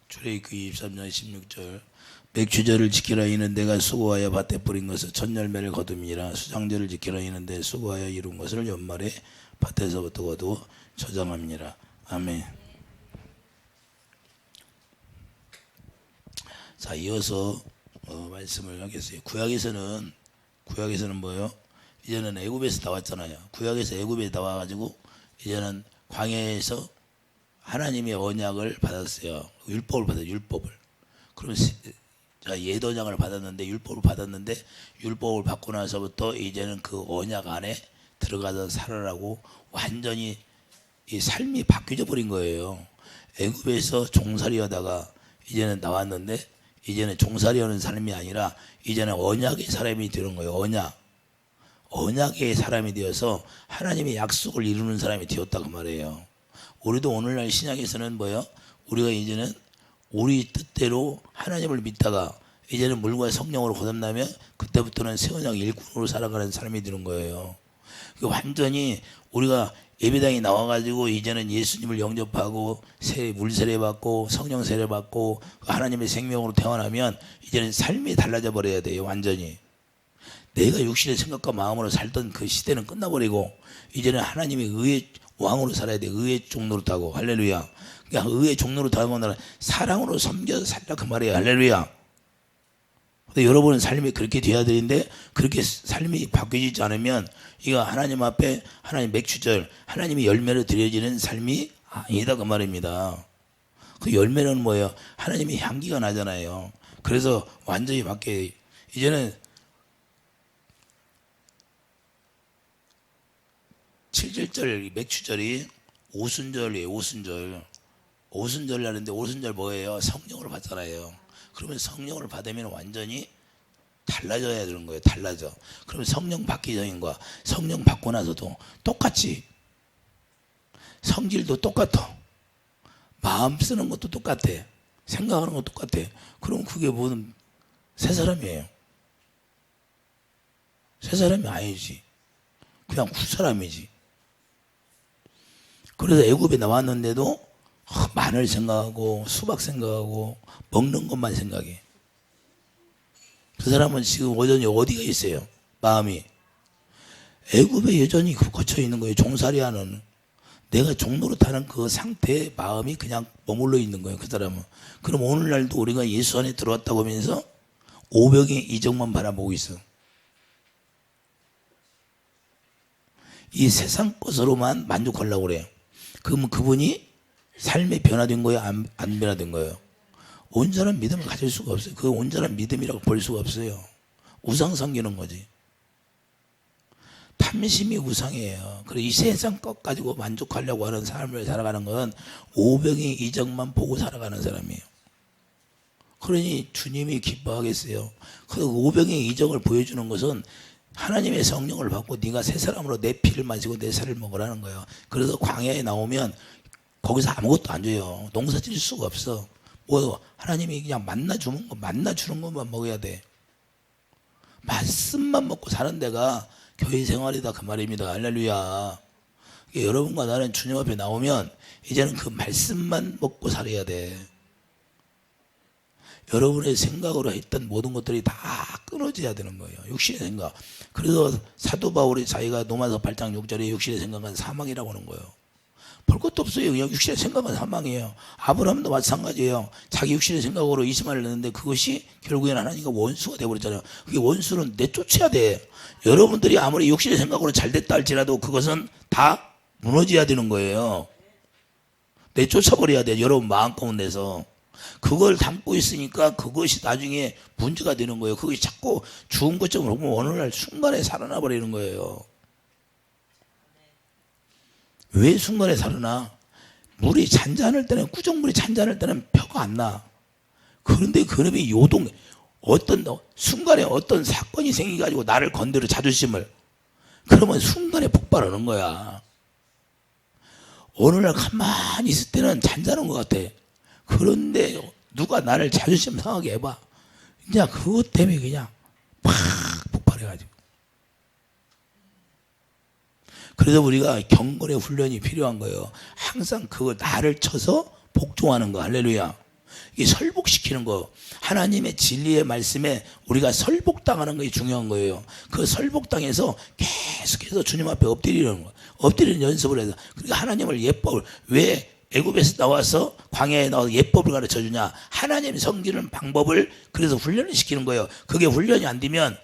출애굽기 23장 16절 맥주절을 지키라 이는 내가 수고하여 밭에 뿌린 것을 첫 열매를 거둠이라 수장절을 지키라 이는 내 수고하여 이룬 것을 연말에 밭에서부터 거두어 저장함이니라. 아멘. 자, 이어서 말씀을 하겠어요. 구약에서는 뭐예요? 이제는 애굽에서 나왔잖아요. 구약에서 애굽에 나와가지고 이제는 광야에서 하나님의 언약을 받았어요. 율법을 받아요. 율법을. 그러면 옛 언약을 받았는데 율법을 받고 나서부터 이제는 그 언약 안에 들어가서 살아라고 완전히 이 삶이 바뀌어 버린 거예요. 애굽에서 종살이 하다가 이제는 나왔는데 이제는 종살이 하는 삶이 아니라 이제는 언약의 사람이 되는 거예요. 언약의 사람이 되어서 하나님의 약속을 이루는 사람이 되었다고 말해요. 우리도 오늘날 신약에서는 뭐예요? 우리가 이제는 우리 뜻대로 하나님을 믿다가 이제는 물과 성령으로 거듭나면 그때부터는 새 언약 일꾼으로 살아가는 사람이 되는 거예요. 완전히 우리가 예배당에 나와가지고 이제는 예수님을 영접하고 물세례 받고 성령 세례 받고 하나님의 생명으로 태어나면 이제는 삶이 달라져 버려야 돼요. 완전히 내가 육신의 생각과 마음으로 살던 그 시대는 끝나버리고 이제는 하나님의 의의 왕으로 살아야 돼. 의의 종로로 타고. 할렐루야. 그러니까 의의 종로로 타고 나는 사랑으로 섬겨서 살라 그 말이에요. 할렐루야. 근데 여러분은 삶이 그렇게 돼야 되는데 그렇게 삶이 바뀌지 않으면 이거 하나님 앞에 하나님 맥주절 하나님이 열매를 드려지는 삶이 아니다 그 말입니다. 그 열매는 뭐예요? 하나님의 향기가 나잖아요. 그래서 완전히 바뀌어요. 이제는 7절절 맥주절이 오순절이에요. 오순절 하는데 오순절 뭐예요? 성령을 받잖아요. 그러면 성령을 받으면 완전히 달라져야 되는 거예요. 달라져. 그러면 성령 받기 전인과 성령 받고 나서도 똑같이 성질도 똑같아. 마음 쓰는 것도 똑같아. 생각하는 것도 똑같아. 그럼 그게 뭐는 새 사람이에요. 새 사람이 아니지. 그냥 굿사람이지. 그래서 애굽에 나왔는데도 마늘 생각하고 수박 생각하고 먹는 것만 생각해. 그 사람은 지금 여전히 어디가 있어요? 마음이 애굽에 여전히 갇혀 있는 거예요. 종살이하는 내가 종노릇하는 그 상태에 마음이 그냥 머물러 있는 거예요. 그 사람은. 그럼 오늘날도 우리가 예수 안에 들어왔다고 하면서 오병의 이적만 바라보고 있어. 이 세상 것으로만 만족하려고 그래요. 그러면 그분이 삶이 변화된 거예요? 안 변화된 거예요? 온전한 믿음을 가질 수가 없어요. 그 온전한 믿음이라고 볼 수가 없어요. 우상 섬기는 거지. 탐심이 우상이에요. 그래서 이 세상 것 가지고 만족하려고 하는 삶을 살아가는 건 오병의 이적만 보고 살아가는 사람이에요. 그러니 주님이 기뻐하겠어요. 그 오병의 이적을 보여주는 것은 하나님의 성령을 받고 네가 새 사람으로 내 피를 마시고 내 살을 먹으라는 거예요. 그래서 광야에 나오면 거기서 아무것도 안 줘요. 농사 지을 수가 없어. 뭐 하나님이 그냥 만나 주는 것만 먹어야 돼. 말씀만 먹고 사는 데가 교회 생활이다 그 말입니다. 할렐루야. 여러분과 나는 주님 앞에 나오면 이제는 그 말씀만 먹고 살아야 돼. 여러분의 생각으로 했던 모든 것들이 다 끊어져야 되는 거예요. 육신의 생각. 그래서 사도 바울이 자기가 로마서 8장 6절에 육신의 생각은 사망이라고 하는 거예요. 볼 것도 없어요. 그냥 육신의 생각은 사망이에요. 아브라함도 마찬가지예요. 자기 육신의 생각으로 이스마엘을 넣는데 그것이 결국에는 하나님과 원수가 되어버렸잖아요. 그게 원수는 내쫓아야 돼. 여러분들이 아무리 육신의 생각으로 잘 됐다 할지라도 그것은 다 무너져야 되는 거예요. 내쫓아버려야 돼. 여러분 마음 가운데서. 그걸 담고 있으니까 그것이 나중에 문제가 되는 거예요. 그것이 자꾸 죽은 것처럼 보면 어느 날 순간에 살아나 버리는 거예요. 왜 순간에 살아나? 물이 잔잔할 때는 꾸정물이 잔잔할 때는 표가 안 나. 그런데 그놈이 순간에 어떤 사건이 생겨가지고 나를 건드려 자존심을 그러면 순간에 폭발하는 거야. 어느 날 가만히 있을 때는 잔잔한 것 같아. 그런데 누가 나를 자존심 상하게 해봐. 그냥 그것 때문에 그냥 팍 폭발해가지고. 그래서 우리가 경건의 훈련이 필요한 거예요. 항상 그거 나를 쳐서 복종하는 거. 할렐루야. 이 설복시키는 거, 하나님의 진리의 말씀에 우리가 설복당하는 것이 중요한 거예요. 그 설복당해서 계속해서 주님 앞에 엎드리는 거, 엎드리는 연습을 해서. 그러니까 하나님을 예법을, 왜 애굽에서 나와서 광야에 나와서 예법을 가르쳐 주냐? 하나님 섬기는 방법을 그래서 훈련을 시키는 거예요. 그게 훈련이 안 되면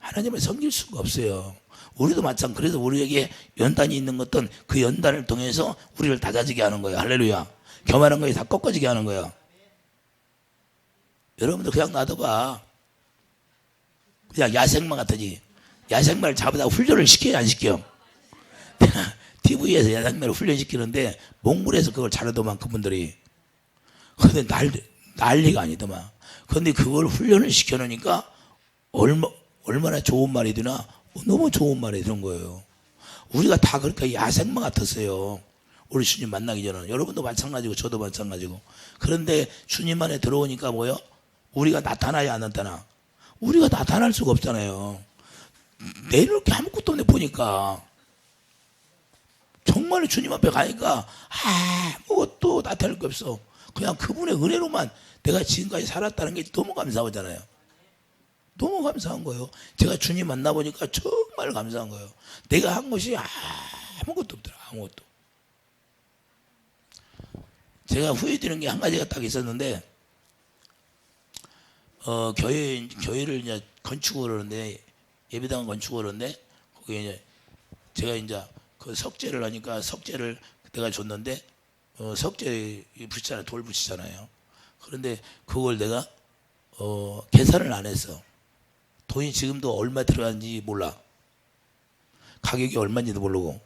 하나님을 섬길 수가 없어요. 우리도 마찬가지. 그래서 우리에게 연단이 있는 것은 그 연단을 통해서 우리를 다져지게 하는 거예요. 할렐루야. 교만한 거에 다 꺾어지게 하는 거예요. 여러분들 그냥 놔둬봐. 그냥 야생마 같으지. 야생마를 잡아다 훈련을 시켜야 안 시켜? TV에서 야생마를 훈련시키는데 몽골에서 그걸 잘하더만 그분들이. 근데 난리가 아니더만. 근데 그걸 훈련을 시켜놓으니까 얼마나 좋은 말이 되나? 너무 좋은 말이 되는 거예요. 우리가 다 그렇게 야생마 같았어요. 우리 주님 만나기 전에는. 여러분도 마찬가지고 저도 마찬가지고. 그런데 주님 안에 들어오니까 뭐요? 우리가 나타나야 안 나타나? 우리가 나타날 수가 없잖아요. 내놓을 게 아무것도 없네 보니까. 정말 주님 앞에 가니까 아무것도 나타날 게 없어. 그냥 그분의 은혜로만 내가 지금까지 살았다는 게 너무 감사하잖아요. 너무 감사한 거예요. 제가 주님 만나보니까 정말 감사한 거예요. 내가 한 것이 아무것도 없더라. 아무것도. 제가 후회되는 게 한 가지가 딱 있었는데, 교회를 이제 건축을 하는데, 예배당 건축을 하는데, 거기에 이제 제가 이제 그 석재를 하니까 석재를 내가 줬는데, 석재 붙이잖아요. 돌 붙이잖아요. 그런데 그걸 내가, 계산을 안 했어. 돈이 지금도 얼마 들어가는지 몰라. 가격이 얼마인지도 모르고.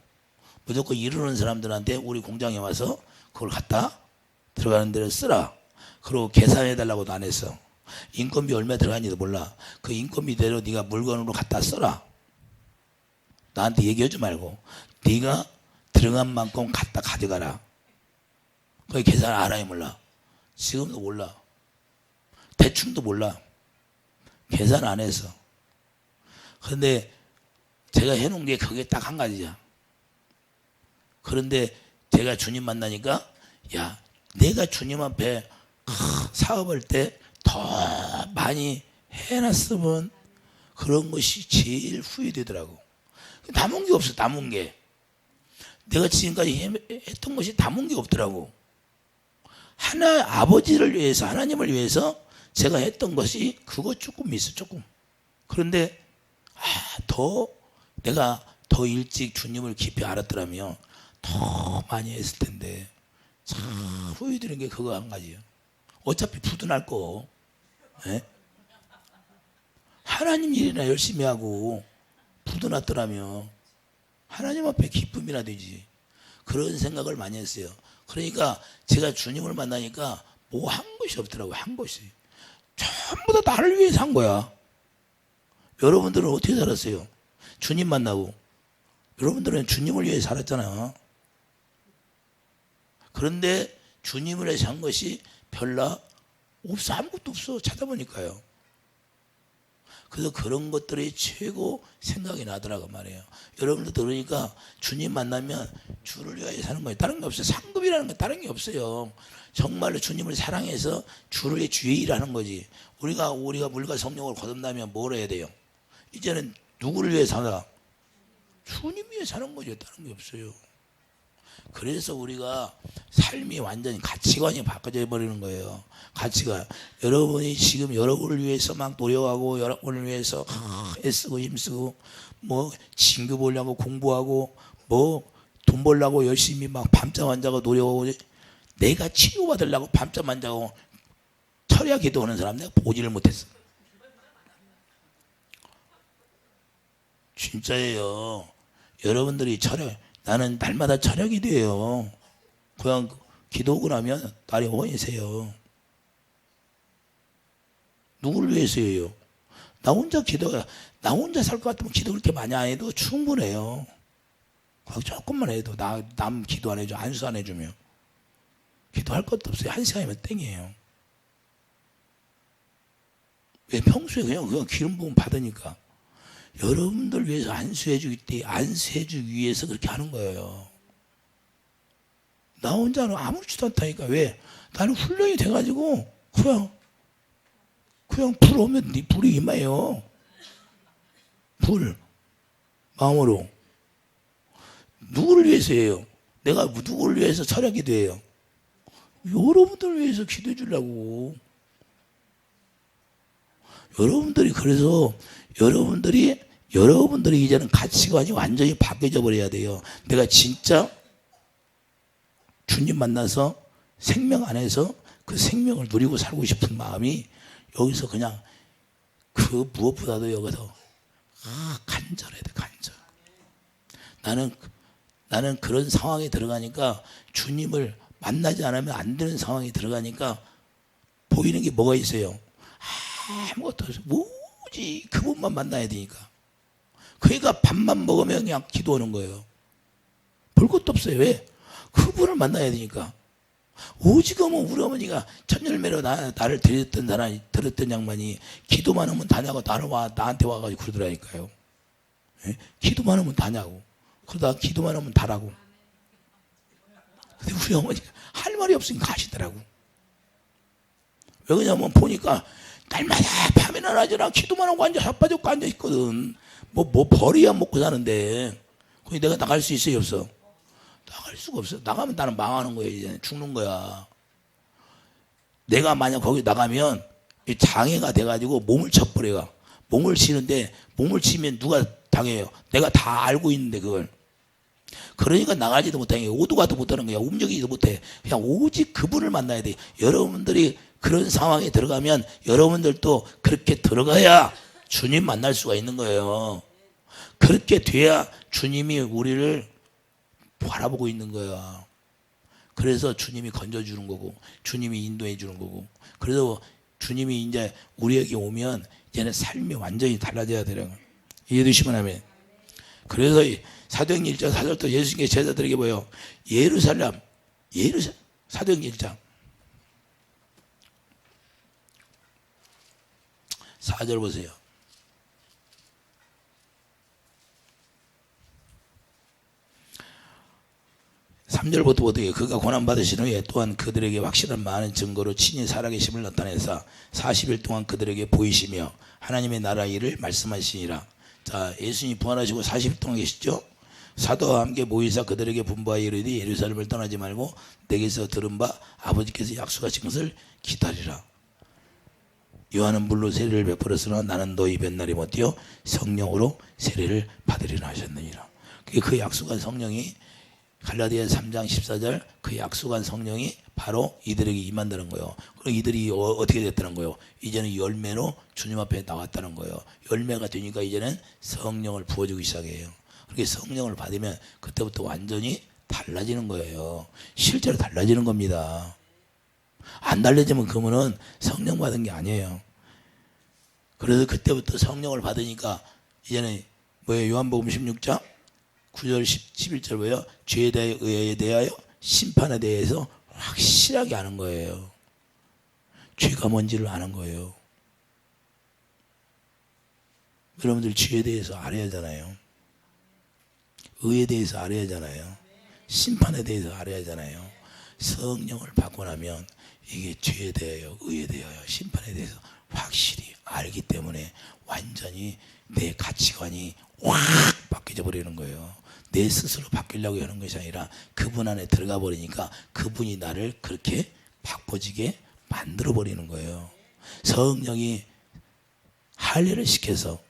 무조건 이루는 사람들한테 우리 공장에 와서 그걸 갖다 들어가는 대로 쓰라. 그리고 계산해달라고도 안 했어. 인건비 얼마 들어가는지도 몰라. 그 인건비대로 네가 물건으로 갖다 써라. 나한테 얘기하지 말고 네가 들어간 만큼 갖다 가져가라. 거기 계산 알아야 몰라. 지금도 몰라. 대충도 몰라. 계산 안 해서. 그런데 제가 해놓은 게 그게 딱 한 가지야. 그런데 제가 주님 만나니까, 야, 내가 주님 앞에 사업할 때 더 많이 해놨으면 그런 것이 제일 후회되더라고. 남은 게 없어. 남은 게. 내가 지금까지 했던 것이 남은 게 없더라고. 아버지를 위해서, 하나님을 위해서 제가 했던 것이 그거 조금 있어. 조금. 그런데 내가 더 일찍 주님을 깊이 알았더라면 더 많이 했을 텐데. 참 후회되는 게 그거 한 가지예요. 어차피 부도날 거. 예? 하나님 일이나 열심히 하고 부도났더라면 하나님 앞에 기쁨이나 되지. 그런 생각을 많이 했어요. 그러니까 제가 주님을 만나니까 뭐 한 것이 없더라고요. 한 것이. 전부 다 나를 위해서 한 거야. 여러분들은 어떻게 살았어요? 주님 만나고. 여러분들은 주님을 위해 살았잖아. 그런데 주님을 위해서 한 것이 별로 없어. 아무것도 없어. 찾아보니까요. 그래서 그런 것들이 최고 생각이 나더라고 말이에요. 여러분들 그러니까 주님 만나면 주를 위하여 사는 거예요. 다른 게 없어요. 상급이라는 건 다른 게 없어요. 정말로 주님을 사랑해서 주를 주의 일하는 거지. 우리가 물과 성령을 거듭나면 뭘 해야 돼요? 이제는 누구를 위해 사나? 주님 위해 사는 거죠. 다른 게 없어요. 그래서 우리가 삶이 완전히 가치관이 바꿔져 버리는 거예요. 가치관. 여러분이 지금 여러분을 위해서 막 노력하고 여러분을 위해서 애쓰고 힘쓰고 뭐 진급 보려고 공부하고 뭐 돈 벌려고 열심히 막 밤잠 안 자고 노력하고 내가 치유받으려고 밤잠 안 자고 철야 기도하는 사람 내가 보지를 못했어. 진짜예요. 여러분들이 나는 날마다 철야 기도해요. 그냥 기도하고 나면 날이 원이 새요. 누구를 위해서예요? 나 혼자 살 것 같으면 기도 그렇게 많이 안 해도 충분해요. 조금만 해도 남 기도 안 해줘. 안수 안 해주면 기도할 것도 없어요. 1시간이면 땡이에요. 왜? 평소에 그냥 기름 부음 받으니까. 여러분들 위해서 안수해주기 위해서 그렇게 하는 거예요. 나 혼자는 아무렇지도 않다니까. 왜? 나는 훈련이 돼가지고 그냥 불 오면 네 불이 임해요. 불 마음으로 누구를 위해서 해요? 내가 누구를 위해서 철야 기도해요? 여러분들을 위해서 기도해 주려고. 여러분들이 그래서 여러분들이 이제는 가치관이 완전히 바뀌어져 버려야 돼요. 내가 진짜 주님 만나서 생명 안에서 그 생명을 누리고 살고 싶은 마음이 여기서 그냥 그 무엇보다도 여기서 간절해야 돼. 간절. 나는 그런 상황에 들어가니까 주님을 만나지 않으면 안 되는 상황에 들어가니까 보이는 게 뭐가 있어요? 아무것도 없어요. 뭐지? 그분만 만나야 되니까. 그러니까 밥만 먹으면 그냥 기도하는 거예요. 볼 것도 없어요. 왜? 그분을 만나야 되니까. 오지금은 우리 어머니가 천열매로 나를 들었던 양반이 기도만 하면 다냐고 나한테 와가지고 그러더라니까요. 예? 기도만 하면 다냐고. 그러다 기도만 하면 다라고. 근데 우리 어머니가 할 말이 없으니까 가시더라고. 왜 그러냐면 보니까 날마다 밤이나 낮이나 기도만 하고 자빠졌고 앉아있거든. 뭐 벌이야 먹고 사는데. 거기 내가 나갈 수 있어요, 없어? 나갈 수가 없어. 나가면 나는 망하는 거야. 이제 죽는 거야. 내가 만약 거기 나가면 장애가 돼가지고 몸을 쳐버려요. 몸을 치는데 몸을 치면 누가 당해요? 내가 다 알고 있는데 그걸. 그러니까 나가지도 못해. 오도 가도 못하는 거야. 움직이지도 못해. 그냥 오직 그분을 만나야 돼. 여러분들이 그런 상황에 들어가면 여러분들도 그렇게 들어가야 주님 만날 수가 있는 거예요. 그렇게 돼야 주님이 우리를 바라보고 있는 거야. 그래서 주님이 건져주는 거고 주님이 인도해 주는 거고. 그래서 주님이 이제 우리에게 오면 이제는 삶이 완전히 달라져야 되는 거예요. 이해되시면 하면. 그래서 사도행전 1장 4절부터 예수님께 제자들에게 뭐예요? 예루살렘 사도행전 1장 4절 보세요. 3절부터 어떻게 그가 고난받으신 후에 또한 그들에게 확실한 많은 증거로 친히 살아계심을 나타내사 40일 동안 그들에게 보이시며 하나님의 나라 일을 말씀하시니라. 자, 예수님이 부활하시고 40일 동안 계시죠. 사도와 함께 모이사 그들에게 분부하여 이르되 예루살렘을 떠나지 말고 내게서 들은 바 아버지께서 약속하신 것을 기다리라. 요한은 물로 세례를 베풀었으나 나는 너희 뱃날이 못되어 성령으로 세례를 받으리라 하셨느니라. 그 약속한 성령이 갈라디아서 3장 14절 그 약속한 성령이 바로 이들에게 임한다는 거예요. 그럼 이들이 어떻게 됐다는 거예요? 이제는 열매로 주님 앞에 나왔다는 거예요. 열매가 되니까 이제는 성령을 부어주기 시작해요. 그렇게 성령을 받으면 그때부터 완전히 달라지는 거예요. 실제로 달라지는 겁니다. 안 달라지면 그러면은 성령 받은 게 아니에요. 그래서 그때부터 성령을 받으니까 이제는 뭐예요? 요한복음 16장 9절 11절 뭐예요? 죄에 대하여 의에 대하여 심판에 대해서 확실하게 아는 거예요. 죄가 뭔지를 아는 거예요. 여러분들 죄에 대해서 알아야 하잖아요. 의에 대해서 알아야 하잖아요. 심판에 대해서 알아야 하잖아요. 성령을 받고 나면 이게 죄에 대하여 의에 대하여 심판에 대해서 확실히 알기 때문에 완전히 내 가치관이 확 바뀌어 버리는 거예요. 내 스스로 바뀌려고 하는 것이 아니라 그분 안에 들어가 버리니까 그분이 나를 그렇게 바꿔지게 만들어 버리는 거예요. 성령이 할례를 시켜서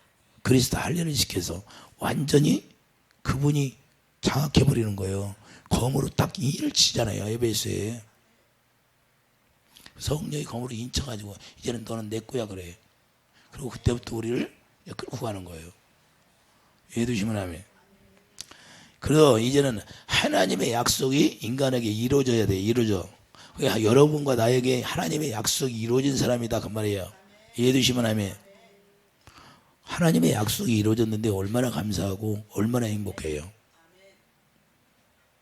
그리스도 할례를 시켜서 완전히 그분이 장악해 버리는 거예요. 검으로 딱 인을 치잖아요. 에베소에 성령이 검으로 인쳐가지고 이제는 너는 내 거야 그래. 그리고 그때부터 우리를 끌고 가는 거예요. 이해되시면 하면. 그래서 이제는 하나님의 약속이 인간에게 이루어져야 돼. 이루어져. 여러분과 나에게 하나님의 약속이 이루어진 사람이다 그 말이에요. 이해되시면 하면. 하나님의 약속이 이루어졌는데 얼마나 감사하고 얼마나 행복해요.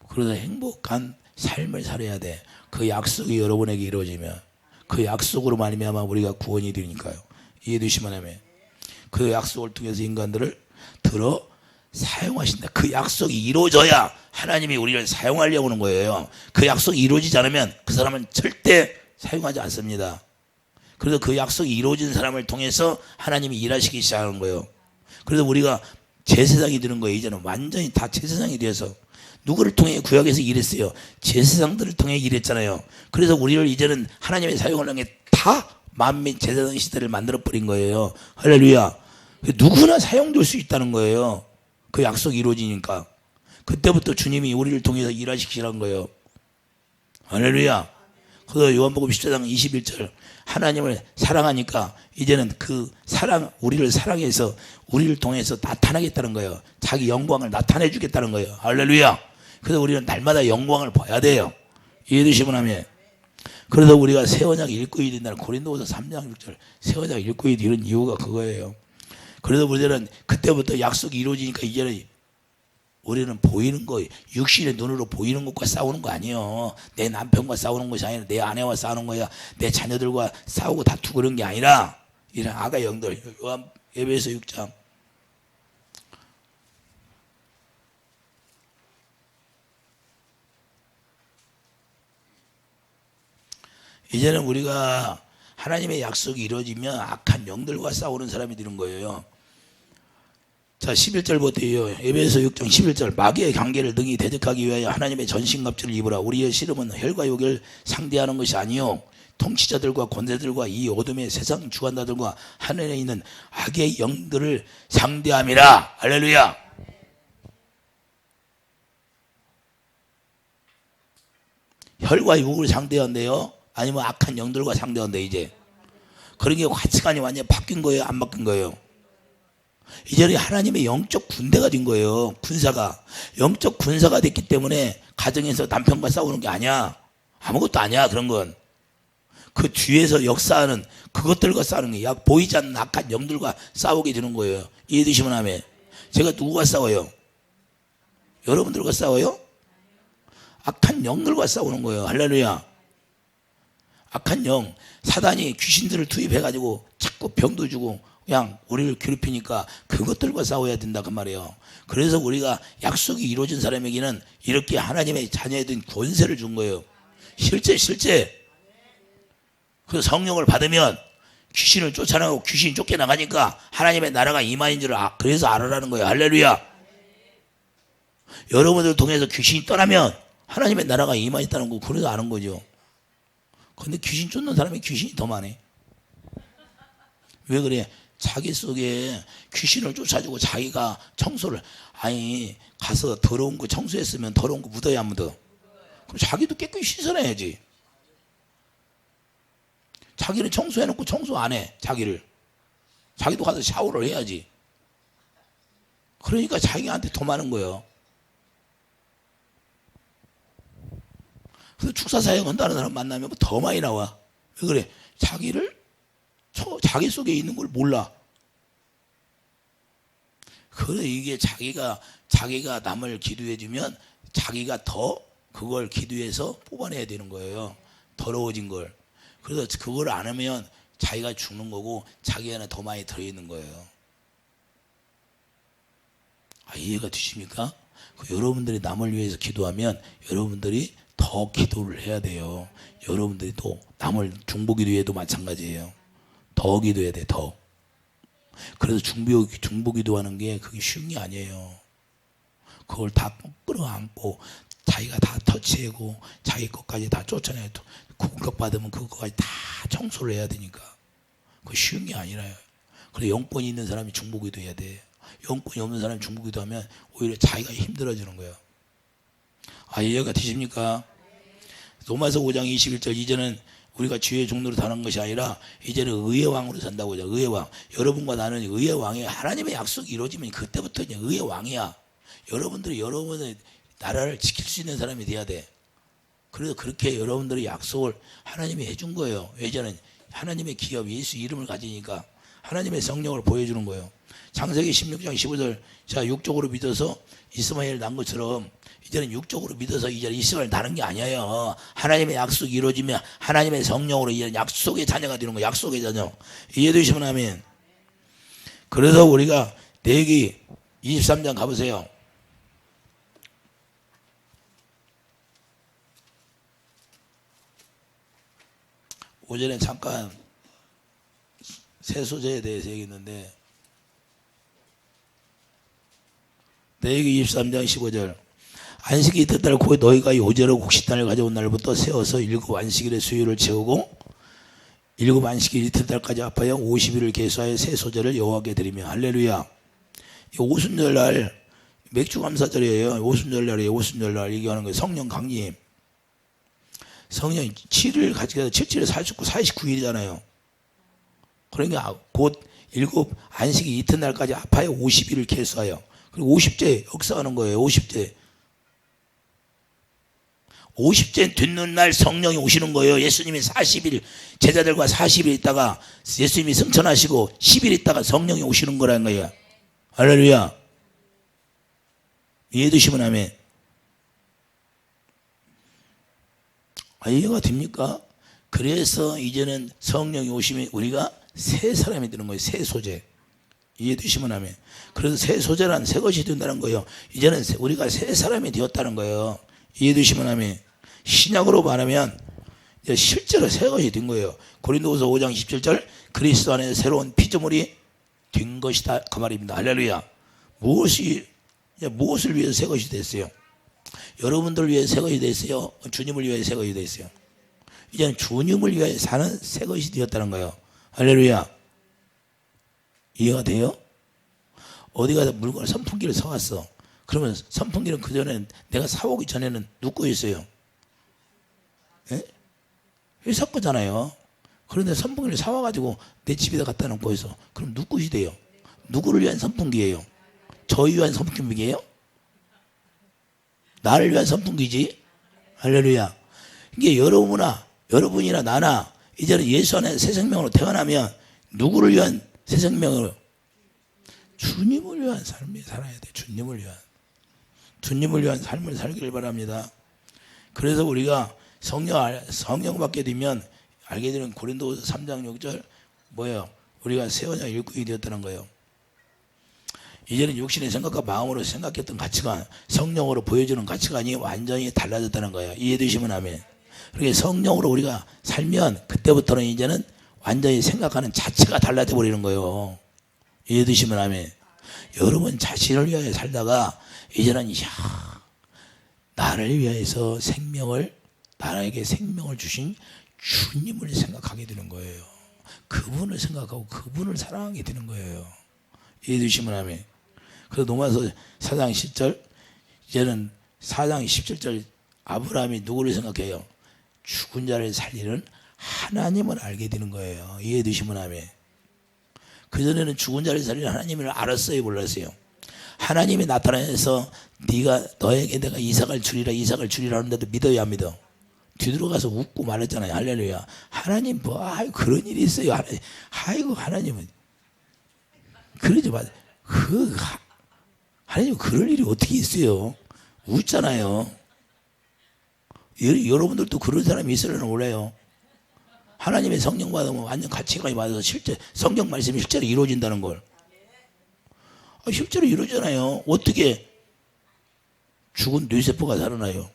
그래서 행복한 삶을 살아야 돼. 그 약속이 여러분에게 이루어지면 그 약속으로 말미암아 우리가 구원이 되니까요. 이해되시면 하면. 그 약속을 통해서 인간들을 들어 사용하신다. 그 약속이 이루어져야 하나님이 우리를 사용하려고 하는 거예요. 그 약속이 이루어지지 않으면 그 사람은 절대 사용하지 않습니다. 그래서 그 약속이 이루어진 사람을 통해서 하나님이 일하시기 시작하는 거예요. 그래서 우리가 제사장이 되는 거예요. 이제는 완전히 다 제사장이 되어서. 누구를 통해 구약에서 일했어요? 제사장들을 통해 일했잖아요. 그래서 우리를 이제는 하나님의 사용을 하는 게 다 만민 제사장 시대를 만들어 버린 거예요. 할렐루야. 누구나 사용될 수 있다는 거예요. 그 약속이 이루어지니까. 그때부터 주님이 우리를 통해서 일하시기 시작한 거예요. 할렐루야. 그래서 요한복음 14장 21절 하나님을 사랑하니까 이제는 그 사랑, 우리를 사랑해서 우리를 통해서 나타나겠다는 거예요. 자기 영광을 나타내 주겠다는 거예요. 할렐루야. 그래서 우리는 날마다 영광을 봐야 돼요. 이해되시면 하면. 그래서 우리가 새 언약 일꾼이 된다는 고린도후서 3장 6절 새 언약 일꾼이 되는 이유가 그거예요. 그래서 우리는 그때부터 약속이 이루어지니까 이제는 우리는 보이는 거, 육신의 눈으로 보이는 것과 싸우는 거 아니에요. 내 남편과 싸우는 것이 아니라 내 아내와 싸우는 거야. 내 자녀들과 싸우고 다투고 그런 게 아니라 이런 악의 영들. 에베소 6장 이제는 우리가 하나님의 약속이 이루어지면 악한 영들과 싸우는 사람이 되는 거예요. 자, 11절부터요. 에베소 6장 11절 마귀의 관계를 능히 대적하기 위하여 하나님의 전신갑주를 입으라. 우리의 씨름은 혈과 육을 상대하는 것이 아니요 통치자들과 권세들과 이 어둠의 세상 주관자들과 하늘에 있는 악의 영들을 상대함이라. 할렐루야. 혈과 육을 상대한대요? 아니면 악한 영들과 상대한대. 이제 그런 게 가치관이 완전히 바뀐 거예요? 안 바뀐 거예요? 이제는 하나님의 영적 군대가 된 거예요. 군사가. 영적 군사가 됐기 때문에 가정에서 남편과 싸우는 게 아니야. 아무것도 아니야. 그런 건. 그 뒤에서 역사하는 그것들과 싸우는 게 보이지 않는 악한 영들과 싸우게 되는 거예요. 이해되시면 하면. 제가 누구와 싸워요? 여러분들과 싸워요? 악한 영들과 싸우는 거예요. 할렐루야. 악한 영, 사단이 귀신들을 투입해가지고 자꾸 병도 주고 그냥 우리를 괴롭히니까 그것들과 싸워야 된다 그 말이에요. 그래서 우리가 약속이 이루어진 사람에게는 이렇게 하나님의 자녀에 든 권세를 준 거예요. 실제 그 성령을 받으면 귀신을 쫓아나가고 귀신이 쫓겨나가니까 하나님의 나라가 임하인 줄 그래서 알아라는 거예요. 할렐루야. 여러분들 통해서 귀신이 떠나면 하나님의 나라가 임하였다는 거 그래서 아는 거죠. 근데 귀신 쫓는 사람이 귀신이 더 많아. 왜 그래? 자기 속에 귀신을 쫓아주고 자기가 청소를 아니 가서 더러운 거 청소했으면 더러운 거 묻어야 안 묻어? 그럼 자기도 깨끗이 씻어내야지. 자기는 청소해놓고 청소 안 해. 자기도 가서 샤워를 해야지. 그러니까 자기한테 더 많은 거예요. 그래서 축사사역 한다는 사람 만나면 더 많이 나와. 왜 그래? 자기 속에 있는 걸 몰라. 그래, 이게 자기가 남을 기도해주면 자기가 더 그걸 기도해서 뽑아내야 되는 거예요. 더러워진 걸. 그래서 그걸 안 하면 자기가 죽는 거고 자기 안에 더 많이 들어있는 거예요. 이해가 되십니까? 여러분들이 남을 위해서 기도하면 여러분들이 더 기도를 해야 돼요. 여러분들이 또 남을 중보기도해도 마찬가지예요. 더 기도해야 돼. 더. 그래서 중보기도하는 게 그게 쉬운 게 아니에요. 그걸 다 끌어안고 자기가 다 터치하고 자기 것까지 다 쫓아내도 공격받으면 그거까지 다 청소를 해야 되니까 그거 쉬운 게 아니라요. 그래서 영권이 있는 사람이 중보기도해야 돼. 영권이 없는 사람이 중보기도하면 오히려 자기가 힘들어지는 거예요. 이해가 되십니까? 로마서 5장 21절 이제는 우리가 주의 종로로 사는 것이 아니라 이제는 의의 왕으로 산다고 하죠. 의의 왕. 여러분과 나는 의의 왕이에요. 하나님의 약속이 이루어지면 그때부터 이제 의의 왕이야. 여러분들이 여러분의 나라를 지킬 수 있는 사람이 돼야 돼. 그래서 그렇게 여러분들의 약속을 하나님이 해준 거예요. 예전엔 하나님의 기업 예수 이름을 가지니까 하나님의 성령을 보여주는 거예요. 창세기 16장 15절 자 육적으로 믿어서 이스마엘 난 것처럼 이제는 육적으로 믿어서 이제 이스마엘 나는 게 아니에요. 하나님의 약속이 이루어지면 하나님의 성령으로 이제 약속의 자녀가 되는 거예요. 약속의 자녀. 이해되시면 아멘. 그래서 우리가 내기 23장 가보세요. 오전에 잠깐 세소제에 대해서 얘기했는데 레위기 23장 15절 안식이 이튿날 곧 너희가 요제로 곡식단을 가져온 날부터 세워서 7 안식일의 수요를 채우고 7 안식일 이튿날까지 합하여 50일을 계수하여 세소제를 여호와께 드리며 할렐루야. 오순절날 맥주감사절이에요. 오순절날이에요. 오순절날 얘기하는 거예요. 성령 강림. 성령 7일 가지고 77에 49일이잖아요. 그러니까 곧 7 안식이 이튿날까지 합하여 50일을 계수하여 그리고 50제 역사하는 거예요. 50제. 50제 듣는 날 성령이 오시는 거예요. 예수님이 40일 제자들과 40일 있다가 예수님이 승천하시고 10일 있다가 성령이 오시는 거라는 거예요. 할렐루야. 이해되시면 아멘. 이해가 됩니까? 그래서 이제는 성령이 오시면 우리가 새 사람이 되는 거예요. 새 소재. 이해되시면 하면. 그래서 새 소재란 새 것이 된다는 거예요. 이제는 우리가 새 사람이 되었다는 거예요. 이해되시면 하면. 신약으로 말하면 실제로 새 것이 된 거예요. 고린도후서 5장 17절 그리스도 안에 새로운 피조물이 된 것이다 그 말입니다. 할렐루야. 무엇을 위해서 새 것이 됐어요? 여러분들을 위해 새 것이 됐어요? 주님을 위해 새 것이 됐어요? 이제는 주님을 위해 사는 새 것이 되었다는 거예요. 할렐루야. 이해가 돼요? 어디 가서 물건을 선풍기를 사왔어. 그러면 선풍기는 그전에 내가 사오기 전에는 누구 있어요? 예? 회사 거잖아요. 그런데 선풍기를 사와가지고 내 집에다 갖다 놓고 있어. 그럼 누구 시대예요? 누구를 위한 선풍기예요? 저희 위한 선풍기예요? 나를 위한 선풍기지. 할렐루야. 이게 여러분이나 나나 이제는 예수 안에 새 생명으로 태어나면 누구를 위한 새 생명으로? 주님을 위한 삶을 살아야 돼. 주님을 위한 삶을 살기를 바랍니다. 그래서 우리가 성령 받게 되면 알게 되는 고린도후서 3장 6절 뭐예요? 우리가 새 언약 일꾼이 되었다는 거예요. 이제는 육신의 생각과 마음으로 생각했던 가치관, 성령으로 보여주는 가치관이 완전히 달라졌다는 거예요. 이해되시면 아멘. 그렇게 성령으로 우리가 살면 그때부터는 이제는 완전히 생각하는 자체가 달라져 버리는 거예요. 이해되시면 아멘. 여러분 자신을 위하여 살다가 이제는 나를 위해서 나에게 생명을 주신 주님을 생각하게 되는 거예요. 그분을 생각하고 그분을 사랑하게 되는 거예요. 이해되시면 아멘. 그래서 로마서 4장 10절 이제는 4장 17절 아브라함이 누구를 생각해요? 죽은 자를 살리는 하나님을 알게 되는 거예요. 이해되시면 아멘. 그전에는 죽은 자를 살리는 하나님을 알았어요? 몰랐어요? 하나님이 나타나서 너에게 내가 이삭을 주리라 하는데도 믿어야 안 믿어? 뒤돌아가서 웃고 말했잖아요. 할렐루야. 하나님 그런 일이 있어요. 하나님은 그러지 마. 하나님 그럴 일이 어떻게 있어요? 웃잖아요. 여러분들도 그런 사람이 있으려나 몰라요. 하나님의 성령 받으면 완전 가치관이 맞아서 실제 성경 말씀이 실제로 이루어진다는 걸. 실제로 이루어지잖아요. 어떻게 죽은 뇌세포가 살아나요?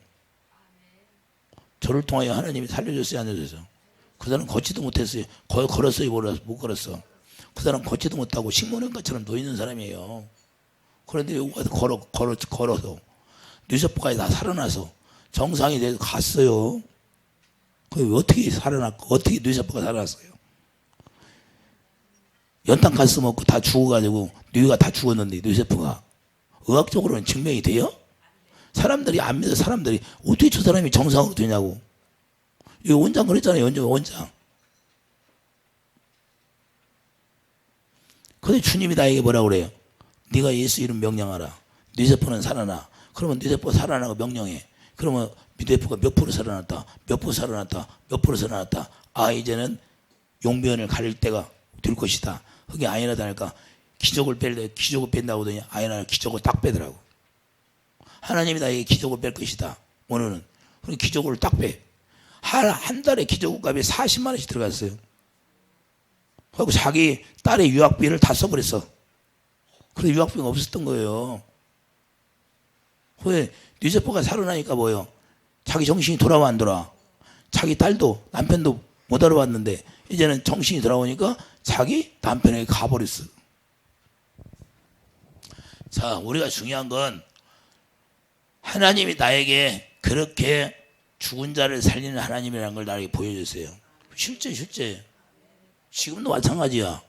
저를 통하여 하나님이 살려줬어요, 안 살려줬어요? 그 사람 걷지도 못했어요. 걸었어요, 못 걸었어. 그 사람 걷지도 못하고 식모년가처럼 놓이는 사람이에요. 그런데 여기 와서 걸어서 뇌세포까지 다 살아나서 정상이 돼서 갔어요. 그 어떻게 살아났고 어떻게 뇌세포가 살아났어요? 연탄가스 먹고 다 죽어가지고 뇌가 다 죽었는데 뇌세포가 의학적으로는 증명이 돼요? 사람들이 안 믿어. 사람들이 어떻게 저 사람이 정상으로 되냐고. 이 원장 그랬잖아요. 원장. 근데 주님이 나에게 뭐라고 그래요? 네가 예수 이름 명령하라. 뇌세포는 살아나. 그러면 뇌세포 살아나고 명령해. 그러면 뇌세포가 몇 프로 살아났다. 몇 프로 살아났다. 몇 프로 살아났다. 이제는 용변을 가릴 때가 될 것이다. 그게 아니라 다를까 기적을 뺀다고 하더니 아니라 기적을 딱 빼더라고. 하나님이 나에게 기적을 뺄 것이다. 오늘은. 그럼 기적을 딱 빼. 한 달에 기적 값이 40만 원씩 들어갔어요. 그리고 자기 딸의 유학비를 다 써버렸어. 그래서 유학비가 없었던 거예요. 왜? 뇌세포가 살아나니까 뭐예요? 자기 정신이 돌아와 안 돌아? 자기 딸도 남편도 못 알아봤는데 이제는 정신이 돌아오니까 자기 남편에게 가버렸어. 자, 우리가 중요한 건 하나님이 나에게 그렇게 죽은 자를 살리는 하나님이라는 걸 나에게 보여줬어요. 실제 지금도 마찬가지야.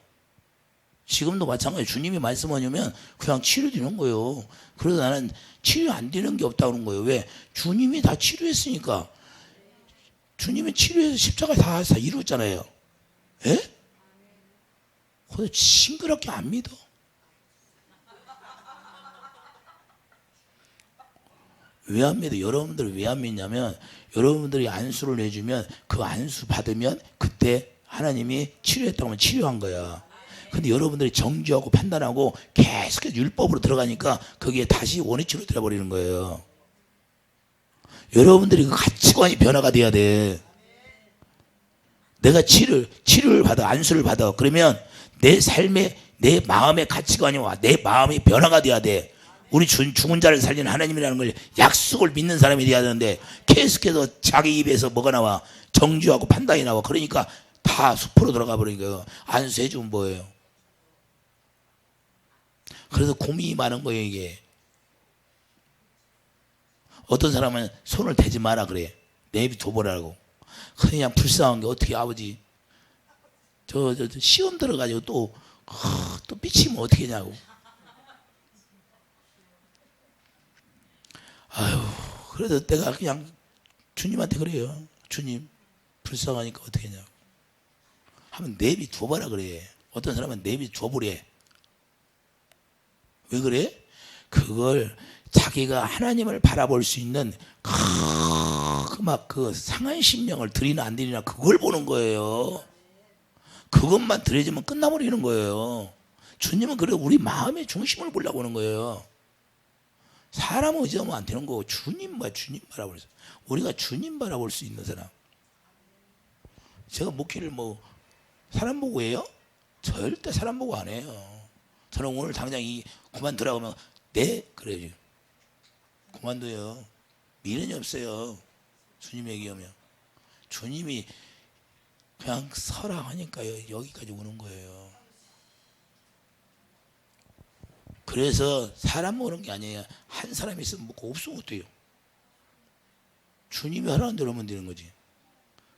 지금도 마찬가지. 주님이 말씀하냐면 그냥 치료되는 거예요. 그래서 나는 치료 안 되는 게 없다고 그런 거예요. 왜? 주님이 다 치료했으니까. 주님이 치료해서 십자가 다 이루었잖아요. 예? 그래서 싱그럽게 안 믿어. 왜 안 믿어? 여러분들 왜 안 믿냐면 여러분들이 안수를 내주면 그 안수 받으면 그때 하나님이 치료했다고 하면 치료한 거야. 근데 여러분들이 정죄하고 판단하고 계속해서 율법으로 들어가니까 거기에 다시 원위치로 들어버리는 거예요. 여러분들이 그 가치관이 변화가 돼야 돼. 내가 치료를 받아, 안수를 받아. 그러면 내 삶에, 내 마음의 가치관이 와. 내 마음이 변화가 돼야 돼. 우리 죽은 자를 살리는 하나님이라는 걸 약속을 믿는 사람이 돼야 되는데 계속해서 자기 입에서 뭐가 나와? 정죄하고 판단이 나와. 그러니까 다 숲으로 들어가 버리니까 안수해주면 뭐예요? 그래서 고민이 많은 거예요, 이게. 어떤 사람은 손을 대지 마라 그래. 내비 줘보라고. 그냥 불쌍한 게 어떻게 아버지 저 시험 들어가지고 또 삐치면 어떻게 하냐고. 아유, 그래서 내가 그냥 주님한테 그래요. 주님 불쌍하니까 어떻게 하냐고. 하면 내비 줘봐라 그래. 어떤 사람은 내비 줘보래. 왜 그래? 그걸 자기가 하나님을 바라볼 수 있는 그 상한 심령을 드리나 안 드리나 그걸 보는 거예요. 그것만 드려지면 끝나버리는 거예요. 주님은 그래 우리 마음의 중심을 보려고 하는 거예요. 사람 의지하면 안 되는 거고 주님 바라볼 수. 우리가 주님 바라볼 수 있는 사람. 제가 목회를 사람 보고 해요? 절대 사람 보고 안 해요. 저는 오늘 당장 그만두라고 하면 네? 그래요. 그만둬요. 미련이 없어요. 주님 얘기하면. 주님이 그냥 서라 하니까 여기까지 오는 거예요. 그래서 사람 모르는 게 아니에요. 한 사람이 있으면 먹고 없으면 어때요? 주님이 하라는 대로 하면 되는 거지.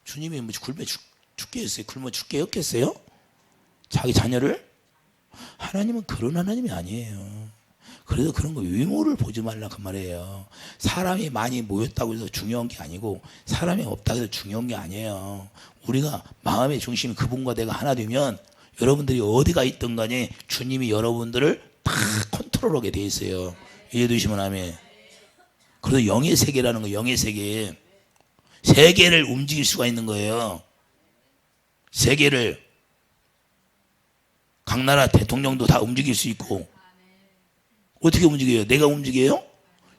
주님이 굶어 죽게 했어요? 굶어 죽게 했겠어요? 자기 자녀를? 하나님은 그런 하나님이 아니에요. 그래서 그런 거 외모를 보지 말라 그 말이에요. 사람이 많이 모였다고 해서 중요한 게 아니고 사람이 없다고 해서 중요한 게 아니에요. 우리가 마음의 중심이 그분과 내가 하나 되면 여러분들이 어디가 있든 간에 주님이 여러분들을 다 컨트롤하게 돼 있어요. 이해되시면 아멘. 그래서 영의 세계라는 거, 영의 세계. 세계를 움직일 수가 있는 거예요. 세계를. 각 나라 대통령도 다 움직일 수 있고. 어떻게 움직여요? 내가 움직여요?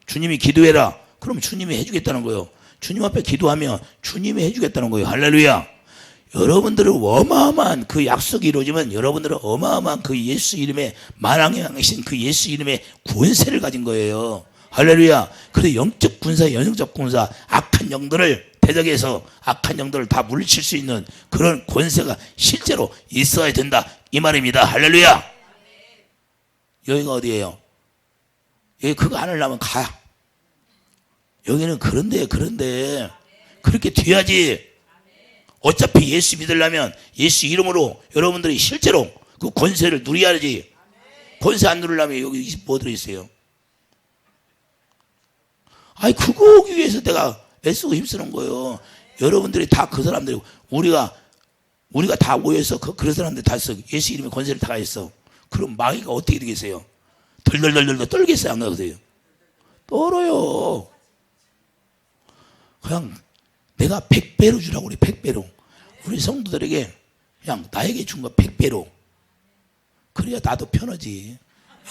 주님이 기도해라. 그럼 주님이 해주겠다는 거예요. 주님 앞에 기도하면 주님이 해주겠다는 거예요. 할렐루야. 여러분들은 어마어마한 그 약속이 이루어지면 여러분들은 어마어마한 그 예수 이름의 만왕의 왕이신 그 예수 이름의 권세를 가진 거예요. 할렐루야. 그래서 영적 군사, 영적 군사, 악한 영들을 대적해서 악한 영들을 다 물리칠 수 있는 그런 권세가 실제로 있어야 된다. 이 말입니다. 할렐루야. 여기가 어디예요? 여기 그거 안 하려면 가. 여기는 그런데 그렇게 돼야지. 어차피 예수 믿으려면 예수 이름으로 여러분들이 실제로 그 권세를 누려야지. 권세 안 누리려면 여기 뭐 들어있어요? 아니 그거 오기 위해서 내가 애쓰고 힘쓰는 거예요. 여러분들이 다 그 사람들이 우리가 다 모여서 그런 사람들 다 써. 예수 이름의 권세를 다 했어. 그럼 마귀가 어떻게 되겠어요? 덜덜덜덜 떨겠어요? 안 그러세요? 떨어요. 그냥 내가 100배로 주라고 그래. 100배로. 우리 성도들에게 그냥 나에게 준 거 100배로. 그래야 나도 편하지.